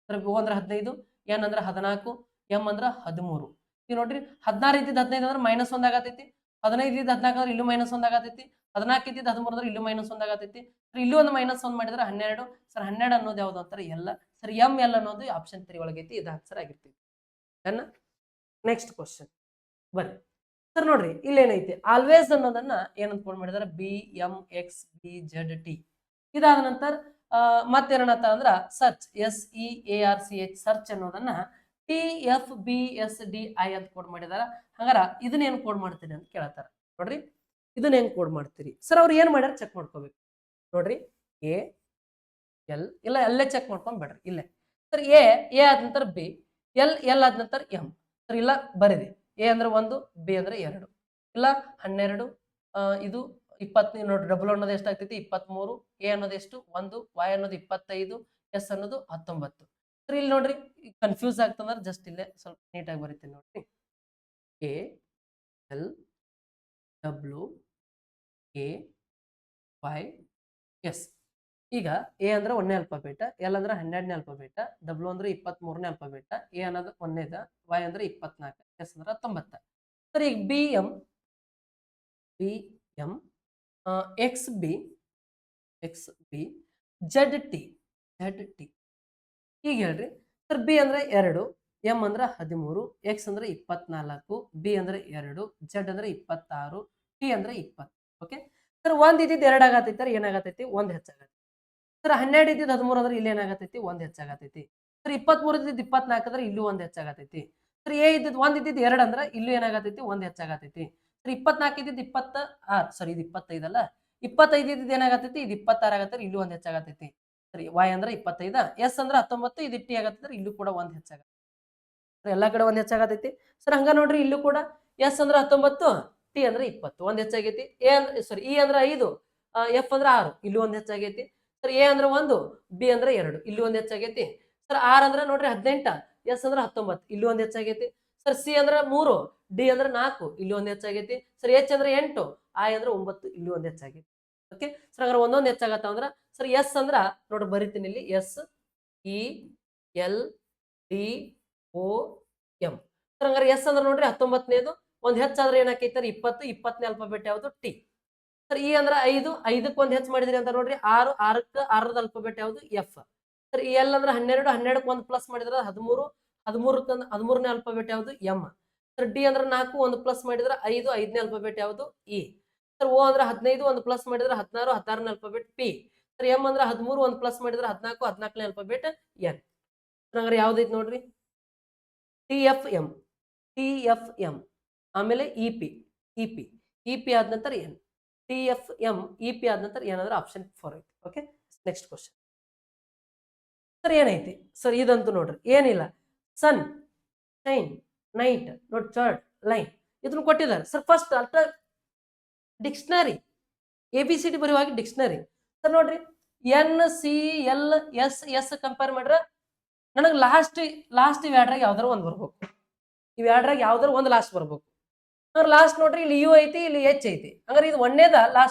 ಸರ್ ಓ ಅಂದ್ರೆ 15, ಎನ್ ಅಂದ್ರೆ 14, ಎಂ ಅಂದ್ರೆ 13. ಈಗ ನೋಡ್ರಿ 16 ಇದ್ದಿದ್ದು 15 ಅಂದ್ರೆ -1 ಆಗತೈತಿ. 15 ಇದ್ದಿದ್ದು 14 ಅಂದ್ರೆ ಇಲ್ಲೂ -1 ಆಗತೈತಿ. 14 ಇದ್ದಿದ್ದು 13 ಅಂದ್ರೆ ಇಲ್ಲೂ -1 ಆಗತೈತಿ. ಸರ್ ಇಲ್ಲೂ ಒಂದು -1 ಮಾಡಿದ್ರೆ 12. ಸರ್ 12 ಅನ್ನೋದು ಯಾವ್ದು ಅಂತಾರೆ? ಎಲ್ಲ. ಸರ್ ಎಂ ಎಲ್ ಅನ್ನೋದು ಆಪ್ಷನ್ 3 ಒಳಗೈತಿ. ಇದು ಆನ್ಸರ್ ಆಗಿರ್ತೈತಿ. ನೆಕ್ಸ್ಟ್ ಕ್ವಶನ್ ಬರ್ರಿ. ಸರ್ ನೋಡ್ರಿ ಇಲ್ಲೇನೈತಿ, ಆಲ್ವೇಸ್ ಅನ್ನೋದನ್ನ ಏನಂತ ಫೋನ್ ಮಾಡಿದಾರೆ? BMXBZT. ಇದಾದ ನಂತರ ಮತ್ತೇನಂತ ಅಂದ್ರ ಸರ್ಚ್, SEARCH ಸರ್ಚ್ ಅನ್ನೋದನ್ನ TFBSDI ಅಂತ ಕೋಡ್ ಮಾಡಿದಾರ. ಹಂಗಾರ ಇದನ್ನ ಏನ್ ಕೋಡ್ ಮಾಡ್ತೀರಿ ಅಂತ ಕೇಳತ್ತಾರ. ನೋಡ್ರಿ ಇದನ್ನ ಹೆಂಗ್ ಕೋಡ್ ಮಾಡ್ತೀರಿ? ಸರ್ ಅವ್ರು ಏನ್ ಮಾಡ್ಯಾರ ಚೆಕ್ ಮಾಡ್ಕೋಬೇಕು. ನೋಡ್ರಿ AL ಇಲ್ಲ, ಅಲ್ಲೇ ಚೆಕ್ ಮಾಡ್ಕೊಂಡ್ ಬೇಡ್ರಿ, ಇಲ್ಲೇ. ಸರ್ ಎ ಆದ ನಂತರ ಬಿ, ಎಲ್ ಆದ ನಂತರ ಎಂ. ಸರ್ ಇಲ್ಲ ಬರೀರಿ, ಎ ಅಂದ್ರೆ 1, ಬಿ ಅಂದ್ರೆ 2, ಇಲ್ಲ 12, ಇದು 20. ನೋಡ್ರಿ ಡಬಲ್ ಅನ್ನೋದು ಎಷ್ಟಾಗ್ತೈತಿ? 23. ಎ ಅನ್ನೋದು ಎಷ್ಟು? 1, ವೈ ಅನ್ನೋದು 25, ಎಸ್ ಅನ್ನೋದು 19. ಸರ್ ಇಲ್ಲಿ ನೋಡ್ರಿ ಕನ್ಫ್ಯೂಸ್ ಆಗ್ತಂದ್ರೆ ಜಸ್ಟ್ ಇಲ್ಲೇ ಸ್ವಲ್ಪ ನೀಟಾಗಿ ಬರೀತೀನಿ ನೋಡ್ರಿ. ALWAYS. ಈಗ ಎ ಅಂದ್ರೆ 1ನೇ ಅಲ್ಫಾಬೇಟ, ಎಲ್ ಅಂದ್ರೆ 12ನೇ ಅಲ್ಫಾಬೇಟ, ಡಬ್ಲ್ಯೂ ಅಂದ್ರೆ 23ನೇ ಅಲ್ಫಾಬೇಟ, ಎ ಅನ್ನೋದು 1ನೇದ, ವೈ ಅಂದ್ರೆ 24, ಎಸ್ ಅಂದ್ರೆ 90. ಸರ್ ಈಗ BM XB ZT. ಈಗ ಹೇಳ್ರಿ ಸರ್, ಬಿ ಅಂದ್ರೆ 2, ಎಂ ಅಂದ್ರೆ 13, ಎಕ್ಸ್ ಅಂದ್ರೆ 24, ಬಿ ಅಂದ್ರೆ 2, ಜೆಡ್ ಅಂದ್ರೆ 26, ಟಿ ಅಂದ್ರೆ 20. ಓಕೆ ಸರ್ 1 ಇದ್ದಿದ್ದು 2 ಆಗತೈತಿ, ಏನಾಗತೈತಿ? 1 ಹೆಚ್ಚಾಗತೈತಿ. ಸರ್ 12 ಇದ್ದಿದ್ದು 13 ಅಂದ್ರೆ ಇಲ್ಲಿ ಏನಾಗತೈತಿ? 1 ಹೆಚ್ಚಾಗತೈತಿ. ಸರ್ 23 ಇದ್ದಿದ್ದು 24 ಅಂದ್ರೆ ಇಲ್ಲೂ 1 ಹೆಚ್ಚಾಗತೈತಿ. ಸರ್ ಎ ಇದ್ದಿದ್ದು 1 ಇದ್ದಿದ್ದು 2 ಅಂದ್ರೆ ಇಲ್ಲೂ ಏನಾಗತೈತಿ? 1 ಹೆಚ್ಚಾಗತೈತಿ. ಸರ್ 24 ಇದ್ದಿದ್ದು 26, ಸರಿ ಇದು 25 ಅಲ್ಲ, 25 ಇದ್ದಿದ್ದು ಏನಾಗತೈತಿ? ಇದು 26 ಆಗತ್ತೆ, ಇಲ್ಲೂ 1 ಹೆಚ್ಚಾಗತೈತಿ. ಸರಿ ವೈ ಅಂದ್ರೆ 25, ಎಸ್ ಅಂದ್ರೆ 19, ಇದು ಟಿ ಆಗತ್ತೆ, ಇಲ್ಲೂ ಕೂಡ 1 ಹೆಚ್ಚಾಗತ್ತೆ. ಎಲ್ಲಾ ಕಡೆ 1 ಹೆಚ್ಚಾಗತೈತಿ. ಸರ್ ಹಂಗ ನೋಡ್ರಿ ಇಲ್ಲೂ ಕೂಡ ಎಸ್ ಅಂದ್ರೆ 19, ಟಿ ಅಂದ್ರೆ 20, 1 ಹೆಚ್ಚಾಗೈತಿ. ಎ ಅಂದ್ರೆ ಸಾರಿ ಇ ಅಂದ್ರೆ 5, ಎಫ್ ಅಂದ್ರೆ 6, ಇಲ್ಲೂ 1 ಹೆಚ್ಚಾಗೈತಿ. ಸರ್ ಎ ಅಂದ್ರೆ 1, ಬಿ ಅಂದ್ರೆ 2, ಇಲ್ಲಿ 1 ಹೆಚ್ಚಾಗೈತಿ. ಸರ್ ಆರ್ ಅಂದ್ರೆ ನೋಡ್ರಿ 18, ಎಸ್ ಅಂದ್ರೆ 19, ಇಲ್ಲಿ 1 ಹೆಚ್ಚಾಗೈತಿ. ಸರ್ ಸಿ ಅಂದ್ರೆ 3, ಡಿ ಅಂದ್ರೆ 4, ಇಲ್ಲಿ 1 ಹೆಚ್ಚಾಗೈತಿ. ಸರ್ ಎಚ್ ಅಂದ್ರೆ 8, ಐ ಅಂದ್ರೆ 9, ಇಲ್ಲಿ 1 ಹೆಚ್ಚಾಗೈತಿ. ಓಕೆ ಸರ್ ಹಾಗಾದ್ರೆ ಒಂದೊಂದು ಹೆಚ್ಚಾಗತ್ತ ಅಂದ್ರ ಸರ್ ಎಸ್ ಅಂದ್ರ ನೋಡ್ರಿ ಬರಿತೀನಿ ಇಲ್ಲಿ, SELDOM. ಸರ್ ಹಂಗಾರೆ ಎಸ್ ಅಂದ್ರೆ ನೋಡ್ರಿ 19ನೇದು, ಒಂದು ಹೆಚ್ಚಾದ್ರೆ ಏನಾಕೈತಾರೆ? 20, 20ನೇ ಅಲ್ಫಾಬೆಟ್ ಯಾವುದು? ಟಿ. ಸರ್ ಇ ಅಂದ್ರೆ 5, 5ಕ್ಕೆ ಒಂದು ಹೆಚ್ಚು ಮಾಡಿದ್ರಿ ಅಂತ ನೋಡ್ರಿ 6, 6ಕ್ಕೆ 6ರದ ಅಲ್ಫಾಬೆಟ್ ಯಾವುದು? ಎಫ್. ಸರ್ ಎಲ್ ಅಂದ್ರೆ 12, 12ಕ್ಕೆ ಒಂದು ಪ್ಲಸ್ ಮಾಡಿದ್ರೆ 13, 13ನೇ ಅಲ್ಫಾಬೆಟ್ ಯಾವುದು? ಎಂ. ಸರ್ ಡಿ ಅಂದ್ರೆ 4, ಒಂದು ಪ್ಲಸ್ ಮಾಡಿದ್ರೆ 5, 5ನೇ ಅಲ್ಫಾಬೆಟ್ ಯಾವುದು? ಇ. ಸರ್ ಓ ಅಂದ್ರೆ 15, ಒಂದು ಪ್ಲಸ್ ಮಾಡಿದ್ರೆ 16, 16ನೇ ಅಲ್ಫಾಬೆಟ್ ಪಿ. ಸರ್ ಎಂ ಅಂದ್ರೆ 13, ಒಂದು ಪ್ಲಸ್ ಮಾಡಿದ್ರೆ 14, 14ನೇ ಅಲ್ಫಾಬೆಟ್ ಎನ್. ಹಂಗಾರೆ ಯಾವ್ದೈತಿ ನೋಡ್ರಿ? TFM ಆಮೇಲೆ ಇಪಿ ಆದ ನಂತರ ಎನ್. TFM ಇಪಿ ಆದ ನಂತರ ಏನಾದ್ರೆ ಆಪ್ಷನ್ 4 ಐತಿ. Okay next question. ಸರ್ ಏನೈತಿ? ಸರ್ ಇದಂತೂ ನೋಡ್ರಿ ಏನಿಲ್ಲ, ಸನ್, ಶೈನ್, ನೈಟ್, ನೋಡಿ ಚರ್ಡ್, ಲೈನ್ ಇದನ್ನು ಕೊಟ್ಟಿದ್ದಾರೆ ಸರ್. ಫಸ್ಟ್ ಅಲ್ಟ ಡಿಕ್ಷನರಿ ABCD ಬರೆಯುವಾಗ ಡಿಕ್ಷನರಿ ಸರ್. ನೋಡ್ರಿ NCLS ಕಂಪೇರ್ ಮಾಡ್ರೆ ನನಗೆ ಲಾಸ್ಟ್ ಇವೆರಡ್ರಾಗ ಯಾವ್ದಾರು ಒಂದು ಬರ್ಬೇಕು. ಇವೆರಡ್ರಾಗ ಯಾವ್ದಾರು ಒಂದು ಲಾಸ್ಟ್ ಬರ್ಬೇಕು. ಅಂದ್ರೆ ಲಾಸ್ಟ್ ನೋಡ್ರಿ ಇಲ್ಲಿ ಯು ಐತಿ, ಇಲ್ಲಿ ಎಚ್ ಐತಿ. ಹಂಗಾರೆ ಇದು ಒಂದೇದ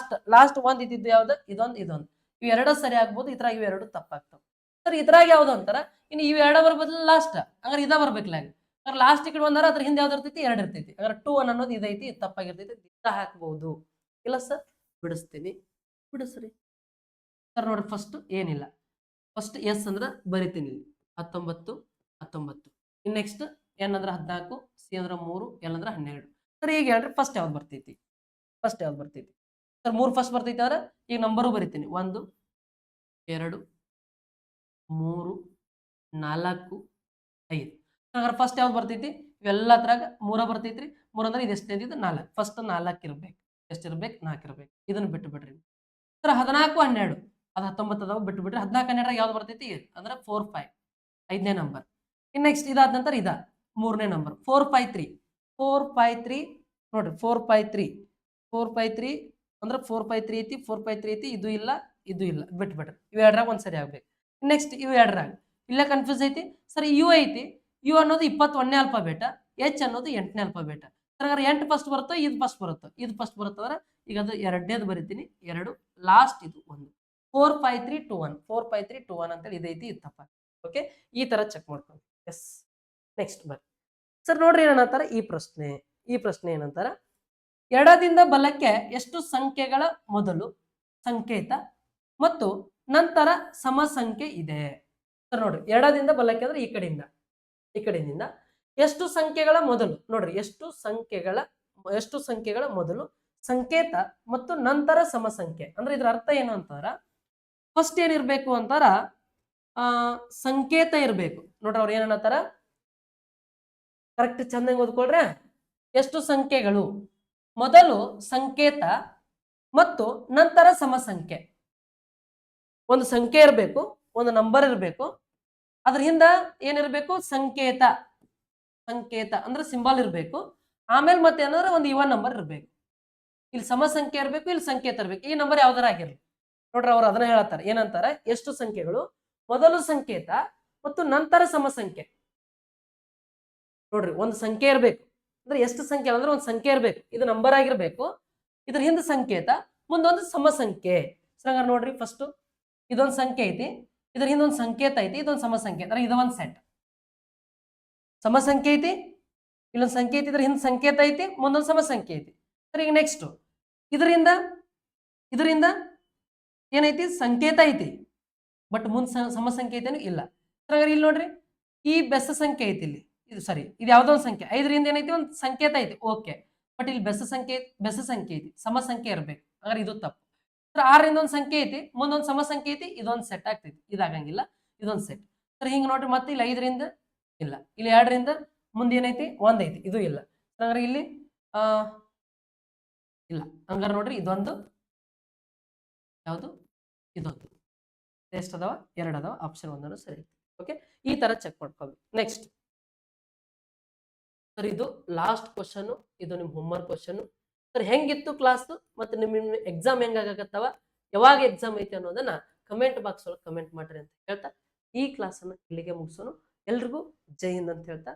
ಲಾಸ್ಟ್ ಒಂದ್ ಇದ್ದಿದ್ದು ಯಾವ್ದು? ಇದೊಂದು. ಇವೆರಡು ಸರಿ ಆಗ್ಬೋದು, ಇದ್ರಾಗ ಇವೆರಡು ತಪ್ಪಾಗ್ತಾವ ಸರ್. ಇದ್ರಾಗ ಯಾವ್ದು ಅಂತಾರ, ಇನ್ನು ಇವೆರಡ ಬರ್ಬೋದಿಲ್ಲ ಲಾಸ್ಟ್, ಹಂಗಾರೆ ಇದ ಬರ್ಬೇಕಲ್ಲ. ಹಂಗಾರೆ ಲಾಸ್ಟ್ ಈ ಕಡೆ ಒಂದಾರ ಅದ್ರ ಹಿಂದೆ ಯಾವ್ದು ಇರ್ತೈತಿ? ಎರಡು ಇರ್ತೈತಿ. ಹಂಗಾರೆ 2 1 ಅನ್ನೋದು ಇದೈತಿ, ಇದು ತಪ್ಪಾಗಿರ್ತೈತಿ. ಇದ ಹಾಕ್ಬಹುದು. ಇಲ್ಲ ಸರ್, ಬಿಡಿಸ್ತೀನಿ. ಬಿಡಿಸ್ರಿ ಸರ್. ನೋಡ್ರಿ ಫಸ್ಟ್ ಏನಿಲ್ಲ, ಫಸ್ಟ್ ಎಸ್ ಅಂದ್ರೆ ಬರಿತೀನಿ 19 19. ಇನ್ ನೆಕ್ಸ್ಟ್ ಎನ್ ಅಂದ್ರೆ 14, ಸಿ ಅಂದ್ರೆ 3, ಎಲ್ ಅಂದ್ರೆ 12. ಸರ್ ಈಗ ಹೇಳ್ರಿ ಫಸ್ಟ್ ಯಾವ್ದು ಬರ್ತೈತಿ? ಸರ್ 3 ಫಸ್ಟ್ ಬರ್ತೈತಿ ಅಂದ್ರೆ ಈಗ ನಂಬರು ಬರಿತೀನಿ 1 2 3 4 5. ಹಾಗಾದ್ರೆ ಫಸ್ಟ್ ಯಾವ್ದು ಬರ್ತೈತಿ? ಇವೆಲ್ಲ ತ್ರಾಗ 3 ಬರ್ತೈತ್ರಿ. 3 ಅಂದ್ರೆ ಇದು ಎಷ್ಟೇ ಇದ್ದು 4. ಫಸ್ಟ್ 4 ಇರ್ಬೇಕು. ಎಷ್ಟಿರ್ಬೇಕು? 4 ಇರ್ಬೇಕು. ಇದನ್ನ ಬಿಟ್ಟು ಬಿಡ್ರಿ ಸರ್. 14 12 ಅದು 19 ಅದಾವ, ಬಿಟ್ಟು ಬಿಡ್ರಿ. 14 12 ಯಾವ್ದು ಬರ್ತೈತಿ ಅಂದ್ರೆ 4 5, 5ನೇ ನಂಬರ್. ಇನ್ ನೆಕ್ಸ್ಟ್ ಇದಾದ ನಂತರ 3ನೇ ನಂಬರ್ 4 5 3. 4 5 3 ನೋಡ್ರಿ 4 5 3 ಅಂದ್ರೆ 4 5 3 ಐತಿ, 4 5 3 ಐತಿ. ಇದು ಇಲ್ಲ, ಇದು ಇಲ್ಲ, ಬಿಟ್ಟು ಬಿಡ್ರಿ. ಇವೆರಡ್ರಾಗ ಒಂದ್ ಸರಿ ಆಗ್ಬೇಕು. ನೆಕ್ಸ್ಟ್ ಇವು ಎರಡ್ರಾಗ ಇಲ್ಲೇ ಕನ್ಫ್ಯೂಸ್ ಐತಿ ಸರ್. ಯು ಐತಿ, ಯು ಅನ್ನೋದು 21ನೇ ಅಲ್ಫಾಬೆಟ್, ಎಚ್ ಅನ್ನೋದು 8ನೇ ಅಲ್ಫಾಬೆಟ್. ಹಾಗಾದ್ರೆ 8 ಫಸ್ಟ್ ಬರುತ್ತೋ, ಇದು ಫಸ್ಟ್ ಬರುತ್ತೋ? ಇದು ಫಸ್ಟ್ ಬರುತ್ತಂದ್ರೆ ಈಗ ಅದು ಎರಡನೇದು ಬರಿತೀನಿ, 2 ಲಾಸ್ಟ್ ಇದು 1. 4 5 3 2 1, 4 5 3 2 1 ಅಂತೇಳಿ ಇದೈತಿ, ಇದು ತಪ್ಪ. ಓಕೆ, ಈ ತರ ಚೆಕ್ ಮಾಡ್ಕೊಂಡು ಎಸ್. ನೆಕ್ಸ್ಟ್ ಬರ್ರಿ ಸರ್. ನೋಡ್ರಿ ಏನಂತಾರ ಈ ಪ್ರಶ್ನೆ ಏನಂತಾರ, ಎಡದಿಂದ ಬಲಕ್ಕೆ ಎಷ್ಟು ಸಂಖ್ಯೆಗಳ ಮೊದಲು ಸಂಕೇತ ಮತ್ತು ನಂತರ ಸಮ ಸಂಖ್ಯೆ ಇದೆ? ಸರ್ ನೋಡ್ರಿ, ಎಡದಿಂದ ಬಲಕ್ಕೆ ಅಂದ್ರೆ ಈ ಕಡೆಯಿಂದ ಎಷ್ಟು ಸಂಖ್ಯೆಗಳ ಮೊದಲು, ನೋಡ್ರಿ ಎಷ್ಟು ಸಂಖ್ಯೆಗಳ ಮೊದಲು ಸಂಕೇತ ಮತ್ತು ನಂತರ ಸಮ ಸಂಖ್ಯೆ. ಅಂದ್ರೆ ಇದ್ರ ಅರ್ಥ ಏನು ಅಂತಾರ, ಫಸ್ಟ್ ಏನಿರ್ಬೇಕು ಅಂತಾರ ಸಂಕೇತ ಇರ್ಬೇಕು. ನೋಡ್ರಿ ಅವ್ರು ಏನಂತಾರ, ಕರೆಕ್ಟ್ ಚಂದಂಗೆ ಓದ್ಕೊಳ್ರೆ. ಎಷ್ಟು ಸಂಖ್ಯೆಗಳು ಮೊದಲು ಸಂಕೇತ ಮತ್ತು ನಂತರ ಸಮ ಸಂಖ್ಯೆ. ಒಂದು ಸಂಖ್ಯೆ ಇರಬೇಕು, ಒಂದು ನಂಬರ್ ಇರಬೇಕು, ಅದ್ರ ಹಿಂದ ಏನಿರ್ಬೇಕು? ಸಂಕೇತ ಅಂದ್ರೆ ಸಿಂಬಲ್ ಇರಬೇಕು. ಆಮೇಲೆ ಮತ್ತೆ ಏನಾದ್ರೆ ಒಂದು ಇವನ್ ನಂಬರ್ ಇರಬೇಕು. ಇಲ್ಲಿ ಸಮ ಸಂಖ್ಯೆ ಇರಬೇಕು, ಇಲ್ಲಿ ಸಂಕೇತ ಇರಬೇಕು. ಈ ನಂಬರ್ ಯಾವ್ದಾರ ಆಗಿರ್ಲಿ. ನೋಡ್ರಿ ಅವ್ರು ಅದನ್ನ ಹೇಳ್ತಾರೆ, ಏನಂತಾರೆ, ಎಷ್ಟು ಸಂಖ್ಯೆಗಳು ಮೊದಲು ಸಂಕೇತ ಮತ್ತು ನಂತರ ಸಮ ಸಂಖ್ಯೆ. ನೋಡ್ರಿ ಒಂದು ಸಂಖ್ಯೆ ಇರಬೇಕು ಅಂದ್ರೆ ಎಷ್ಟು ಸಂಖ್ಯೆ ಅಂದ್ರೆ ಒಂದು ಸಂಖ್ಯೆ ಇರಬೇಕು, ಇದು ನಂಬರ್ ಆಗಿರ್ಬೇಕು, ಇದ್ರ ಹಿಂದೆ ಸಂಕೇತ, ಮುಂದೊಂದು ಸಮ ಸಂಖ್ಯೆ. ಹಂಗಾರೆ ನೋಡ್ರಿ ಫಸ್ಟ್ ಇದೊಂದು ಸಂಖ್ಯೆ ಐತಿ, ಇದ್ರ ಹಿಂದೊಂದು ಸಂಕೇತ ಐತಿ, ಇದೊಂದು ಸಮ ಸಂಖ್ಯೆ. ಅಂದ್ರೆ ಇದೊಂದು ಸೆಟ್ ಸಮ ಸಂಖ್ಯೆ ಐತಿ, ಇಲ್ಲೊಂದು ಸಂಖ್ಯೆ ಐತಿ, ಇದ್ರ ಹಿಂದೆ ಸಂಕೇತ ಐತಿ, ಮುಂದೊಂದು ಸಮ ಸಂಖ್ಯೆ ಐತಿ. ಸರಿ, ಈಗ ನೆಕ್ಸ್ಟ್ ಇದರಿಂದ ಏನೈತಿ? ಸಂಕೇತ ಐತಿ, ಬಟ್ ಮುಂದ್ ಸಮ ಸಂಖ್ಯೆ ಐತೇನು? ಇಲ್ಲ. ಹಾಗಾದ್ರೆ ಇಲ್ಲಿ ನೋಡ್ರಿ ಈ ಬೆಸ ಸಂಖ್ಯೆ ಐತಿ, ಇಲ್ಲಿ ಇದು ಯಾವ್ದೋ ಒಂದು ಸಂಖ್ಯೆ. 5ರಿಂದ ಏನೈತಿ? ಒಂದು ಸಂಕೇತ ಐತಿ, ಓಕೆ. ಬಟ್ ಇಲ್ಲಿ ಬೆಸ ಸಂಖ್ಯೆ ಐತಿ, ಸಮ ಸಂಖ್ಯೆ ಇರ್ಬೇಕು. ಹಾಗಾದ್ರೆ ಇದು ತಪ್ಪು. 6ರಿಂದ ಒಂದು ಸಂಖ್ಯೆ ಐತಿ, ಮುಂದೊಂದು ಸಮ ಸಂಖ್ಯೆ ಐತಿ, ಇದೊಂದು ಸೆಟ್ ಆಗ್ತೈತಿ, ಇದಾಗಂಗಿಲ್ಲ, ಇದೊಂದು ಸೆಟ್. ಸರಿ, ಹಿಂಗೆ ನೋಡ್ರಿ ಮತ್ತೆ ಇಲ್ಲಿ 5ರಿಂದ ಇಲ್ಲ, ಇಲ್ಲಿ 2ರಿಂದ ಮುಂದೆ ಏನೈತಿ? 1 ಐತಿ, ಇದು ಇಲ್ಲ. ಹಾಗಾದ್ರೆ ಇಲ್ಲಿ ಇಲ್ಲ. ಹಂಗಾರೆ ನೋಡ್ರಿ ಇದೊಂದು, ಯಾವುದು? ಇದೊಂದು. ಎಷ್ಟು ಅದಾವ? 2 ಅದಾವ. ಆಪ್ಷನ್ 1 ಸರಿ. ಓಕೆ, ಈ ತರ ಚೆಕ್ ಮಾಡ್ಕೋಬೇಕು. ನೆಕ್ಸ್ಟ್ ಸರ್, ಇದು ಲಾಸ್ಟ್ ಕ್ವಶನ್, ಇದು ನಿಮ್ ಹೋಮ್ವರ್ಕ್ ಕ್ವಶನ್. ಸರ್ ಹೆಂಗಿತ್ತು ಕ್ಲಾಸ್ ಮತ್ತೆ ನಿಮ್ಮ ಎಕ್ಸಾಮ್ ಹೆಂಗಾಗತ್ತವ, ಯಾವಾಗ ಎಕ್ಸಾಮ್ ಐತಿ ಅನ್ನೋದನ್ನ ಕಮೆಂಟ್ ಬಾಕ್ಸ್ ಒಳಗೆ ಕಮೆಂಟ್ ಮಾಡ್ರಿ ಅಂತ ಹೇಳ್ತಾ ಈ ಕ್ಲಾಸ್ ಅನ್ನ ಇಲ್ಲಿಗೆ ಮುಗಿಸೋಣ. ಎಲ್ರಿಗೂ ಜೈ ಹಿಂದ್ ಅಂತ ಹೇಳ್ತಾ